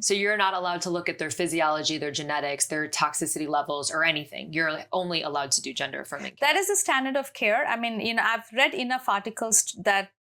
So you're not allowed to look at their physiology, their genetics, their toxicity levels, or anything. You're only allowed to do gender affirming care. That is the standard of care. I've read enough articles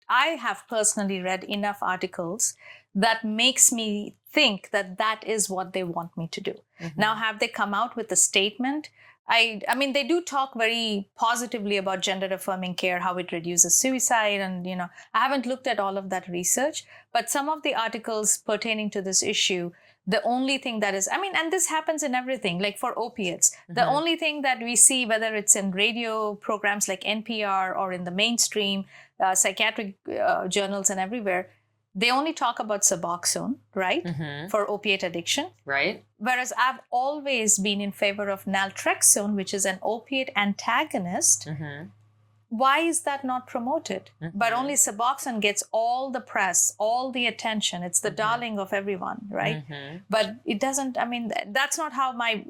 I have personally read enough articles that makes me think that is what they want me to do. Mm-hmm. Now, have they come out with a statement? They do talk very positively about gender affirming care, how it reduces suicide. And, I haven't looked at all of that research, but some of the articles pertaining to this issue, the only thing that is, and this happens in everything, like for opiates, the only thing that we see, whether it's in radio programs like NPR or in the mainstream psychiatric journals and everywhere, they only talk about Suboxone, right? Mm-hmm. For opiate addiction. Right. Whereas I've always been in favor of naltrexone, which is an opiate antagonist. Mm-hmm. Why is that not promoted? Mm-hmm. But only Suboxone gets all the press, all the attention. It's the darling of everyone, right? Mm-hmm. But it doesn't, that's not how my,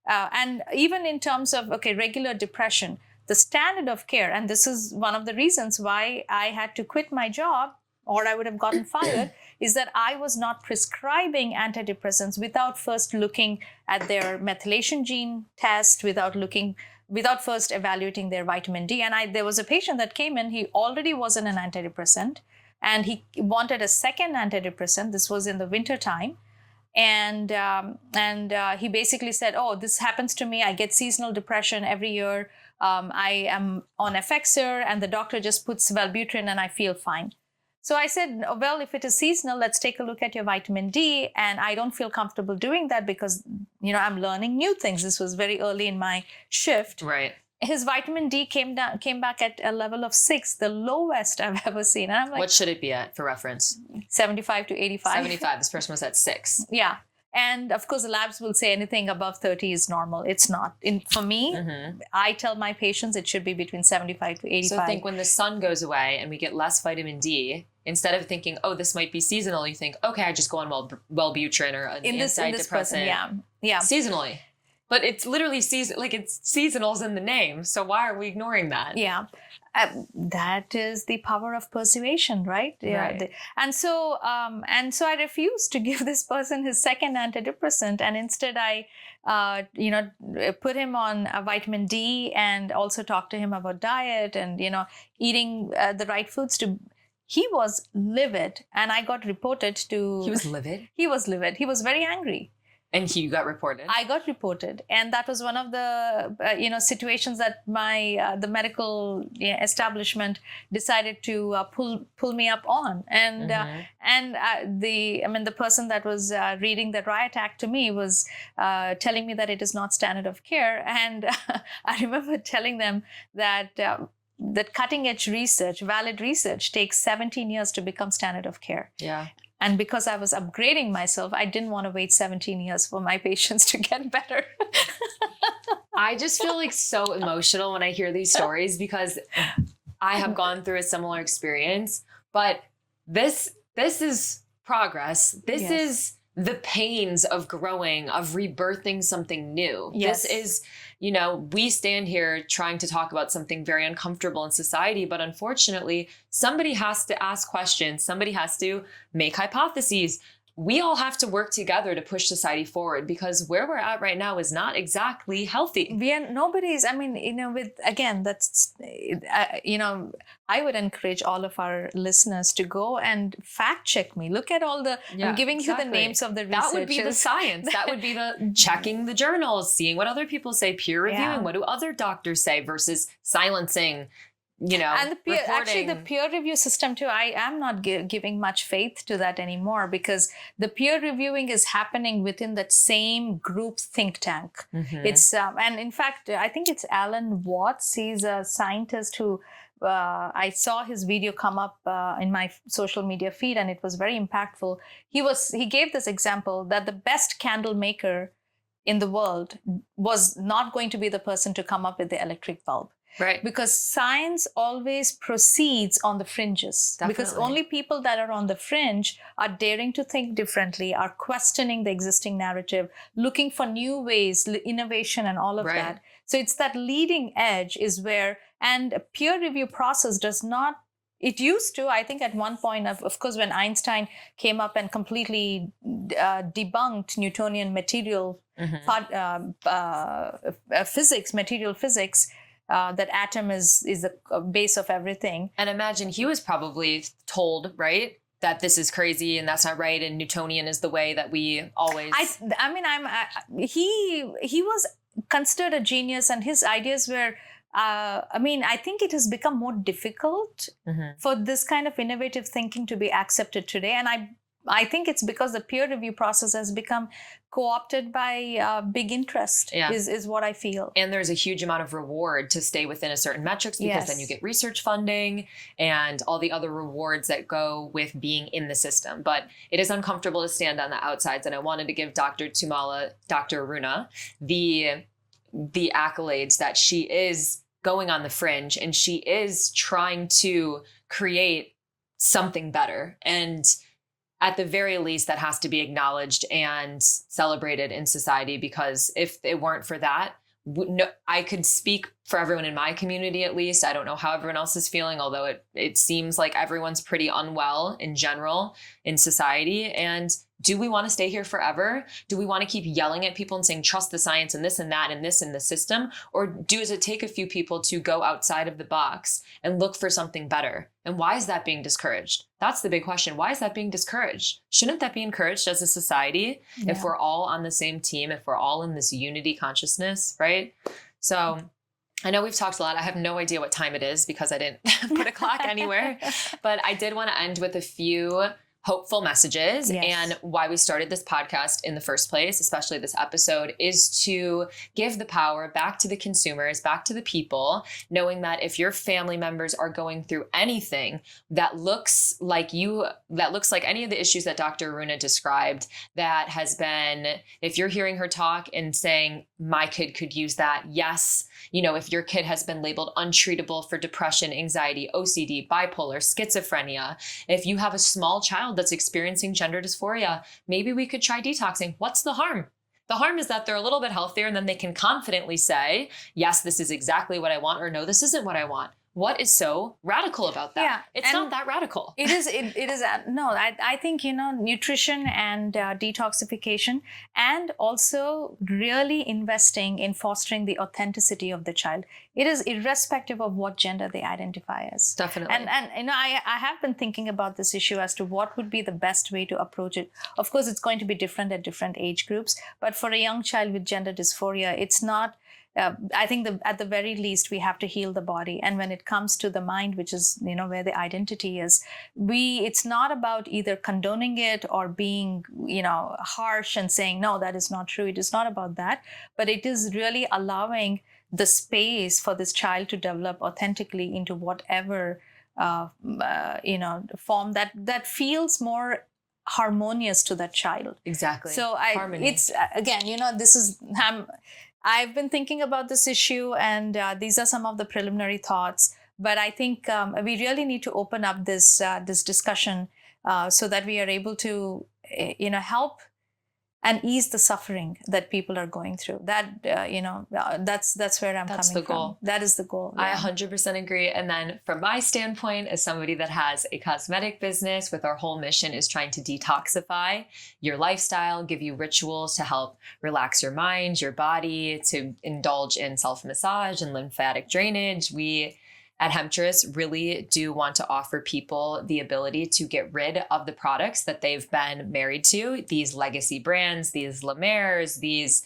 And even in terms of, okay, regular depression, the standard of care, and this is one of the reasons why I had to quit my job or I would have gotten fired, is that I was not prescribing antidepressants without first looking at their methylation gene test, without first evaluating their vitamin D. And there was a patient that came in, he already was on an antidepressant, and he wanted a second antidepressant. This was in the winter time. And he basically said, oh, this happens to me. I get seasonal depression every year. I am on Effexor, and the doctor just puts Wellbutrin and I feel fine. So I said, well, if it is seasonal, let's take a look at your vitamin D. And I don't feel comfortable doing that because, I'm learning new things. This was very early in my shift. Right. His vitamin D came back at a level of 6, the lowest I've ever seen. And I'm like, what should it be at for reference? 75 to 85. 75. This person was at 6. Yeah. And of course, the labs will say anything above 30 is normal. It's not. For me, I tell my patients it should be between 75 to 85. So I think when the sun goes away and we get less vitamin D, instead of thinking, oh, this might be seasonal, you think, okay, I just go on Wellbutrin or an antidepressant. Yeah. Seasonally. But it's literally it's seasonals in the name. So why are we ignoring that? Yeah. That is the power of persuasion, right? Yeah. Right. And so I refused to give this person his second antidepressant, and instead I, put him on a vitamin D and also talked to him about diet and eating the right foods. He was livid, and I got reported to. He was livid. He was livid. He was very angry. And you got reported? I got reported. And that was one of the, situations that the medical establishment decided to pull me up on. And the person that was reading the riot act to me was telling me that it is not standard of care. And I remember telling them that cutting edge research, valid research, takes 17 years to become standard of care. Yeah. And because I was upgrading myself, I didn't want to wait 17 years for my patients to get better. I just feel like so emotional when I hear these stories because I have gone through a similar experience. But this is progress. This is the pains of growing, of rebirthing something new. Yes. This is, we stand here trying to talk about something very uncomfortable in society, but unfortunately, somebody has to ask questions. Somebody has to make hypotheses. We all have to work together to push society forward because where we're at right now is not exactly healthy. I would encourage all of our listeners to go and fact check me. Look at all I'm giving you the names of the researchers. That would be the science. That would be the checking the journals, seeing what other people say, peer reviewing, what do other doctors say versus silencing. And the peer review system too, I am not giving much faith to that anymore because the peer reviewing is happening within that same group think tank. It's and in fact, I think it's Alan Watts. He's a scientist who I saw his video come up in my social media feed, and it was very impactful. He gave this example that the best candle maker in the world was not going to be the person to come up with the electric bulb. Right. Because science always proceeds on the fringes. Definitely. Because only people that are on the fringe are daring to think differently, are questioning the existing narrative, looking for new ways, innovation and all of that. So it's that leading edge is where, and a peer review process does not, it used to, I think at one point, of course, when Einstein came up and completely debunked Newtonian material material physics, that atom is the base of everything. And imagine he was probably told, right, that this is crazy and that's not right, and Newtonian is the way that we always. He was considered a genius, and his ideas were. I think it has become more difficult for this kind of innovative thinking to be accepted today, and I think it's because the peer review process has become co-opted by big interest, is what I feel. And there's a huge amount of reward to stay within a certain metrics because then you get research funding and all the other rewards that go with being in the system. But it is uncomfortable to stand on the outsides. And I wanted to give Dr. Aruna, the accolades that she is going on the fringe and she is trying to create something better. And at the very least, that has to be acknowledged and celebrated in society, because if it weren't for that, no, I could speak for everyone in my community, at least. I don't know how everyone else is feeling, although it seems like everyone's pretty unwell in general in society. And do we want to stay here forever? Do we want to keep yelling at people and saying, trust the science and this and that and this in the system? Or does it take a few people to go outside of the box and look for something better? And why is that being discouraged? That's the big question. Why is that being discouraged? Shouldn't that be encouraged as a society if we're all on the same team, if we're all in this unity consciousness, right? So I know we've talked a lot. I have no idea what time it is because I didn't put a clock anywhere, but I did want to end with a few hopeful messages. Yes. And why we started this podcast in the first place, especially this episode, is to give the power back to the consumers, back to the people, knowing that if your family members are going through anything that looks like any of the issues that Dr. Aruna described, that has been, if you're hearing her talk and saying, my kid could use that. Yes. If your kid has been labeled untreatable for depression, anxiety, OCD, bipolar, schizophrenia, if you have a small child that's experiencing gender dysphoria, maybe we could try detoxing. What's the harm? The harm is that they're a little bit healthier and then they can confidently say, yes, this is exactly what I want, or no, this isn't what I want. What is so radical about that? Yeah, it's not that radical. It is. No, I think, nutrition and detoxification, and also really investing in fostering the authenticity of the child. It is irrespective of what gender they identify as. Definitely. And I have been thinking about this issue as to what would be the best way to approach it. Of course, it's going to be different at different age groups, but for a young child with gender dysphoria, it's not. I think at the very least, we have to heal the body. And when it comes to the mind, which is, where the identity is, it's not about either condoning it or being, harsh and saying, no, that is not true. It is not about that. But it is really allowing the space for this child to develop authentically into whatever, form that feels more harmonious to that child. Exactly. So it's, again, this is... I've been thinking about this issue, and these are some of the preliminary thoughts. But I think we really need to open up this discussion so that we are able to, help and ease the suffering that people are going through. That that's where I'm That's coming the goal. from. That is the goal. Yeah. I 100% agree. And then from my standpoint, as somebody that has a cosmetic business, with our whole mission is trying to detoxify your lifestyle, give you rituals to help relax your mind, your body, to indulge in self-massage and lymphatic drainage. We at Hemptress really do want to offer people the ability to get rid of the products that they've been married to, these legacy brands, these La Mers, these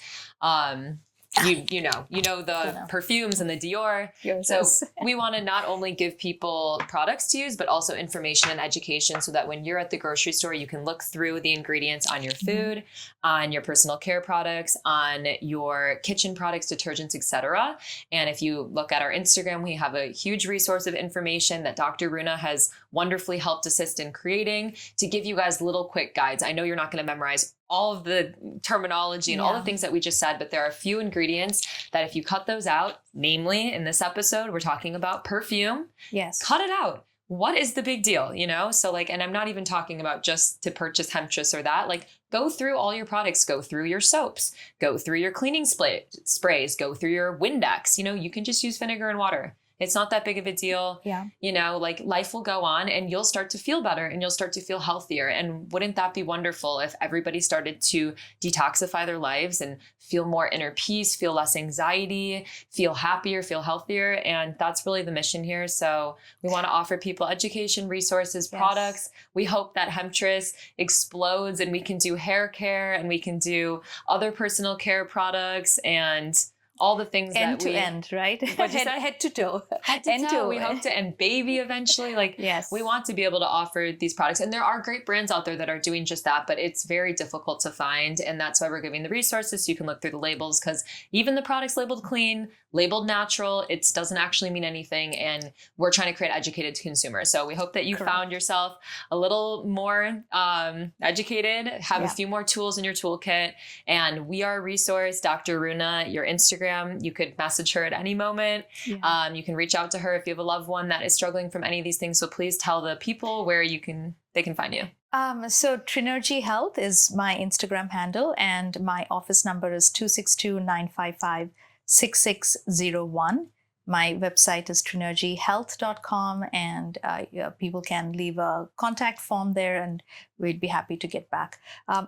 the perfumes and the Dior. So we want to not only give people products to use, but also information and education, so that when you're at the grocery store, you can look through the ingredients on your food, on your personal care products, on your kitchen products, detergents, etc. And if you look at our Instagram, we have a huge resource of information that Dr. Aruna has wonderfully helped assist in creating to give you guys little quick guides. I know you're not going to memorize all of the terminology and all the things that we just said, but there are a few ingredients that if you cut those out, namely in this episode, we're talking about perfume. Yes. Cut it out. What is the big deal? So and I'm not even talking about just to purchase Hemptress or that, go through all your products, go through your soaps, go through your cleaning sprays, go through your Windex, you can just use vinegar and water. It's not that big of a deal. Yeah. Life will go on and you'll start to feel better and you'll start to feel healthier. And wouldn't that be wonderful if everybody started to detoxify their lives and feel more inner peace, feel less anxiety, feel happier, feel healthier? And that's really the mission here. So we want to offer people education, resources, products. We hope that Hemptress explodes and we can do hair care and we can do other personal care products and all the things end to end, right? Head to toe. Head to toe. We hope to end baby eventually. Yes. We want to be able to offer these products. And there are great brands out there that are doing just that, but it's very difficult to find. And that's why we're giving the resources so you can look through the labels, because even the products labeled clean, labeled natural, it doesn't actually mean anything. And we're trying to create educated consumers. So we hope that you found yourself a little more educated, have a few more tools in your toolkit. And we are a resource. Dr. Aruna, your Instagram, you could message her at any moment. Yeah. You can reach out to her if you have a loved one that is struggling from any of these things. So please tell the people where they can find you. So Trinergy Health is my Instagram handle, and my office number is 262-955-6601. My website is trinergyhealth.com, and people can leave a contact form there, and we'd be happy to get back. Can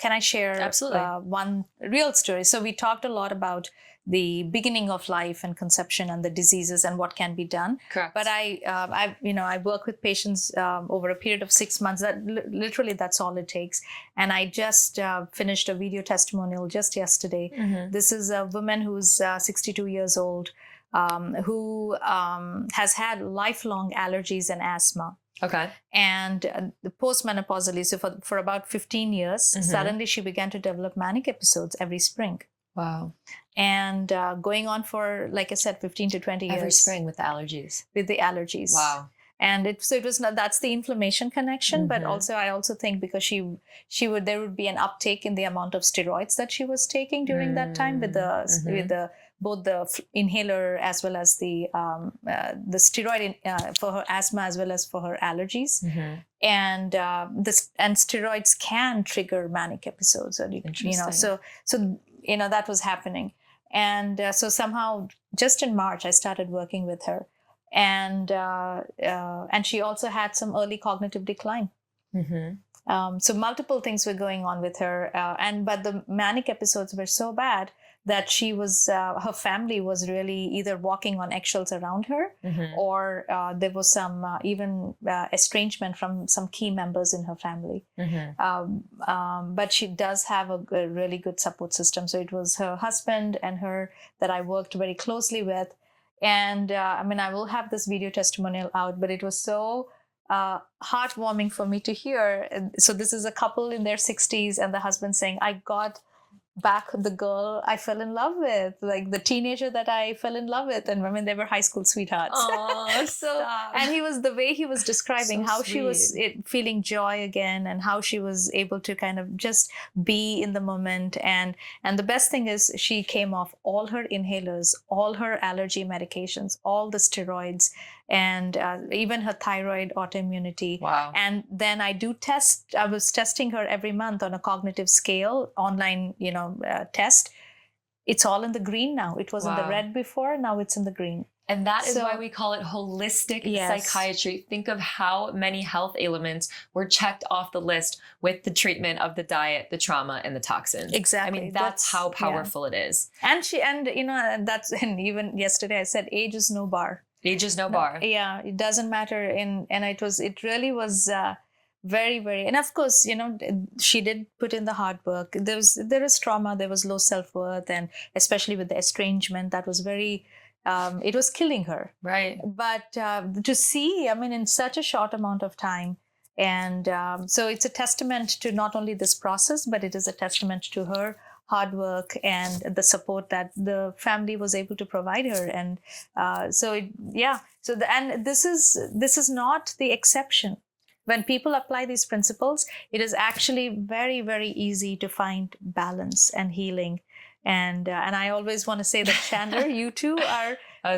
I share Absolutely. One real story? So we talked a lot about the beginning of life and conception and the diseases and what can be done. Correct. But I work with patients over a period of 6 months. That literally that's all it takes. And I just finished a video testimonial just yesterday. Mm-hmm. This is a woman who's 62 years old, who has had lifelong allergies and asthma. Okay. And the postmenopausally, so for about 15 years, Mm-hmm. suddenly she began to develop manic episodes every spring. Wow. And going on for, like I said, 15 to 20 years. Every spring with the allergies. With the allergies. Wow. And it was not, that's the inflammation connection, but Mm-hmm. I also think because there would be an uptake in the amount of steroids that she was taking during that time with both the inhaler as well as the steroid for her asthma as well as for her allergies. Mm-hmm. And steroids can trigger manic episodes, or so that was happening. And so somehow just in March I started working with her, and she also had some early cognitive decline. Mm-hmm. So multiple things were going on with her, but the manic episodes were so bad that she was her family was really either walking on eggshells around her, Mm-hmm. or there was some even estrangement from some key members in her family. Mm-hmm. But she does have a really good support system. So it was her husband and her that I worked very closely with. And I will have this video testimonial out, but it was so heartwarming for me to hear. So this is a couple in their 60s, and the husband saying, I got back the girl I fell in love with, like the teenager that I fell in love with. And they were high school sweethearts. Oh, And the way he was describing So how she was sweet. feeling joy again, and how she was able to kind of just be in the moment. And the best thing is she came off all her inhalers, all her allergy medications, all the steroids, and even her thyroid autoimmunity. Wow. And then I was testing her every month on a cognitive scale, online, test. It's all in the green now. It was in the Wow. red before, now it's in the green. And that is So- why we call it holistic Yes. psychiatry. Think of how many health ailments were checked off the list with the treatment of the diet, the trauma, and the toxins. Exactly. That's how powerful it is. And and even yesterday I said, age is no bar. Age is no bar. Yeah, it doesn't matter. And it really was very, very, and of course, she did put in the hard work. There is trauma, there was low self-worth, and especially with the estrangement, that was very, it was killing her. Right. But to see, in such a short amount of time, and so it's a testament to not only this process, but it is a testament to her hard work and the support that the family was able to provide her. And this is not the exception. When people apply these principles, it is actually very, very easy to find balance and healing. And I always want to say that, Chandlar, you too are. I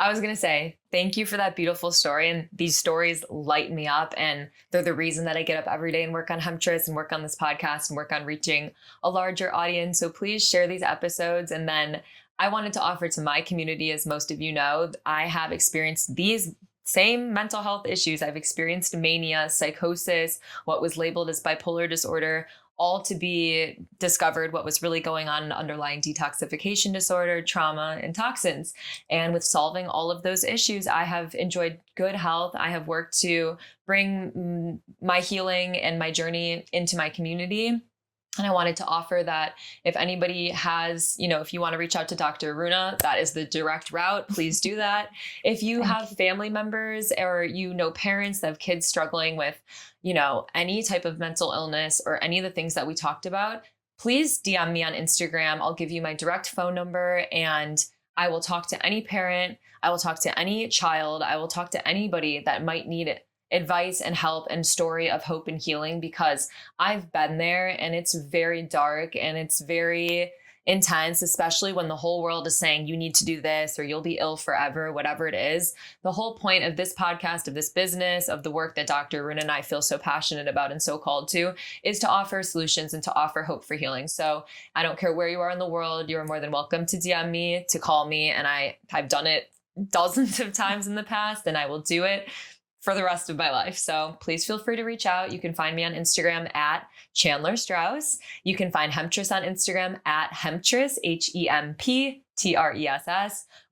was going to say, thank you for that beautiful story. And these stories light me up. And they're the reason that I get up every day and work on Hemptress and work on this podcast and work on reaching a larger audience. So please share these episodes. And then I wanted to offer to my community, as most of you know, I have experienced these same mental health issues. I've experienced mania, psychosis, what was labeled as bipolar disorder, all to be discovered what was really going on in underlying detoxification disorder, trauma, and toxins. And with solving all of those issues, I have enjoyed good health. I have worked to bring my healing and my journey into my community. And I wanted to offer that if anybody has, if you want to reach out to Dr. Aruna, that is the direct route. Please do that. If you have family members or parents that have kids struggling with, any type of mental illness or any of the things that we talked about, please DM me on Instagram. I'll give you my direct phone number, and I will talk to any parent. I will talk to any child. I will talk to anybody that might need it. Advice and help and story of hope and healing, because I've been there and it's very dark and it's very intense, especially when the whole world is saying you need to do this or you'll be ill forever, whatever it is. The whole point of this podcast, of this business, of the work that Dr. Aruna and I feel so passionate about and so called to, is to offer solutions and to offer hope for healing. So I don't care where you are in the world, you're more than welcome to DM me, to call me. And I've done it dozens of times in the past, and I will do it for the rest of my life. So please feel free to reach out. You can find me on Instagram at Chandlar Strauss. You can find Hemptress on Instagram at Hemptress, HEMPTRESS.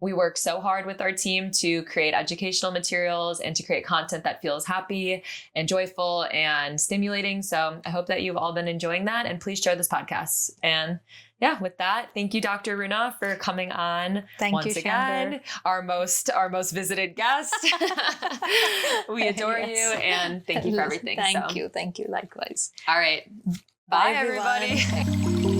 We work so hard with our team to create educational materials and to create content that feels happy and joyful and stimulating. So I hope that you've all been enjoying that, and please share this podcast. And yeah, with that, thank you, Dr. Aruna, for coming on once again. Our most visited guest. We adore you, and thank you for everything. Thank you. Likewise. All right. Bye everyone. Everybody.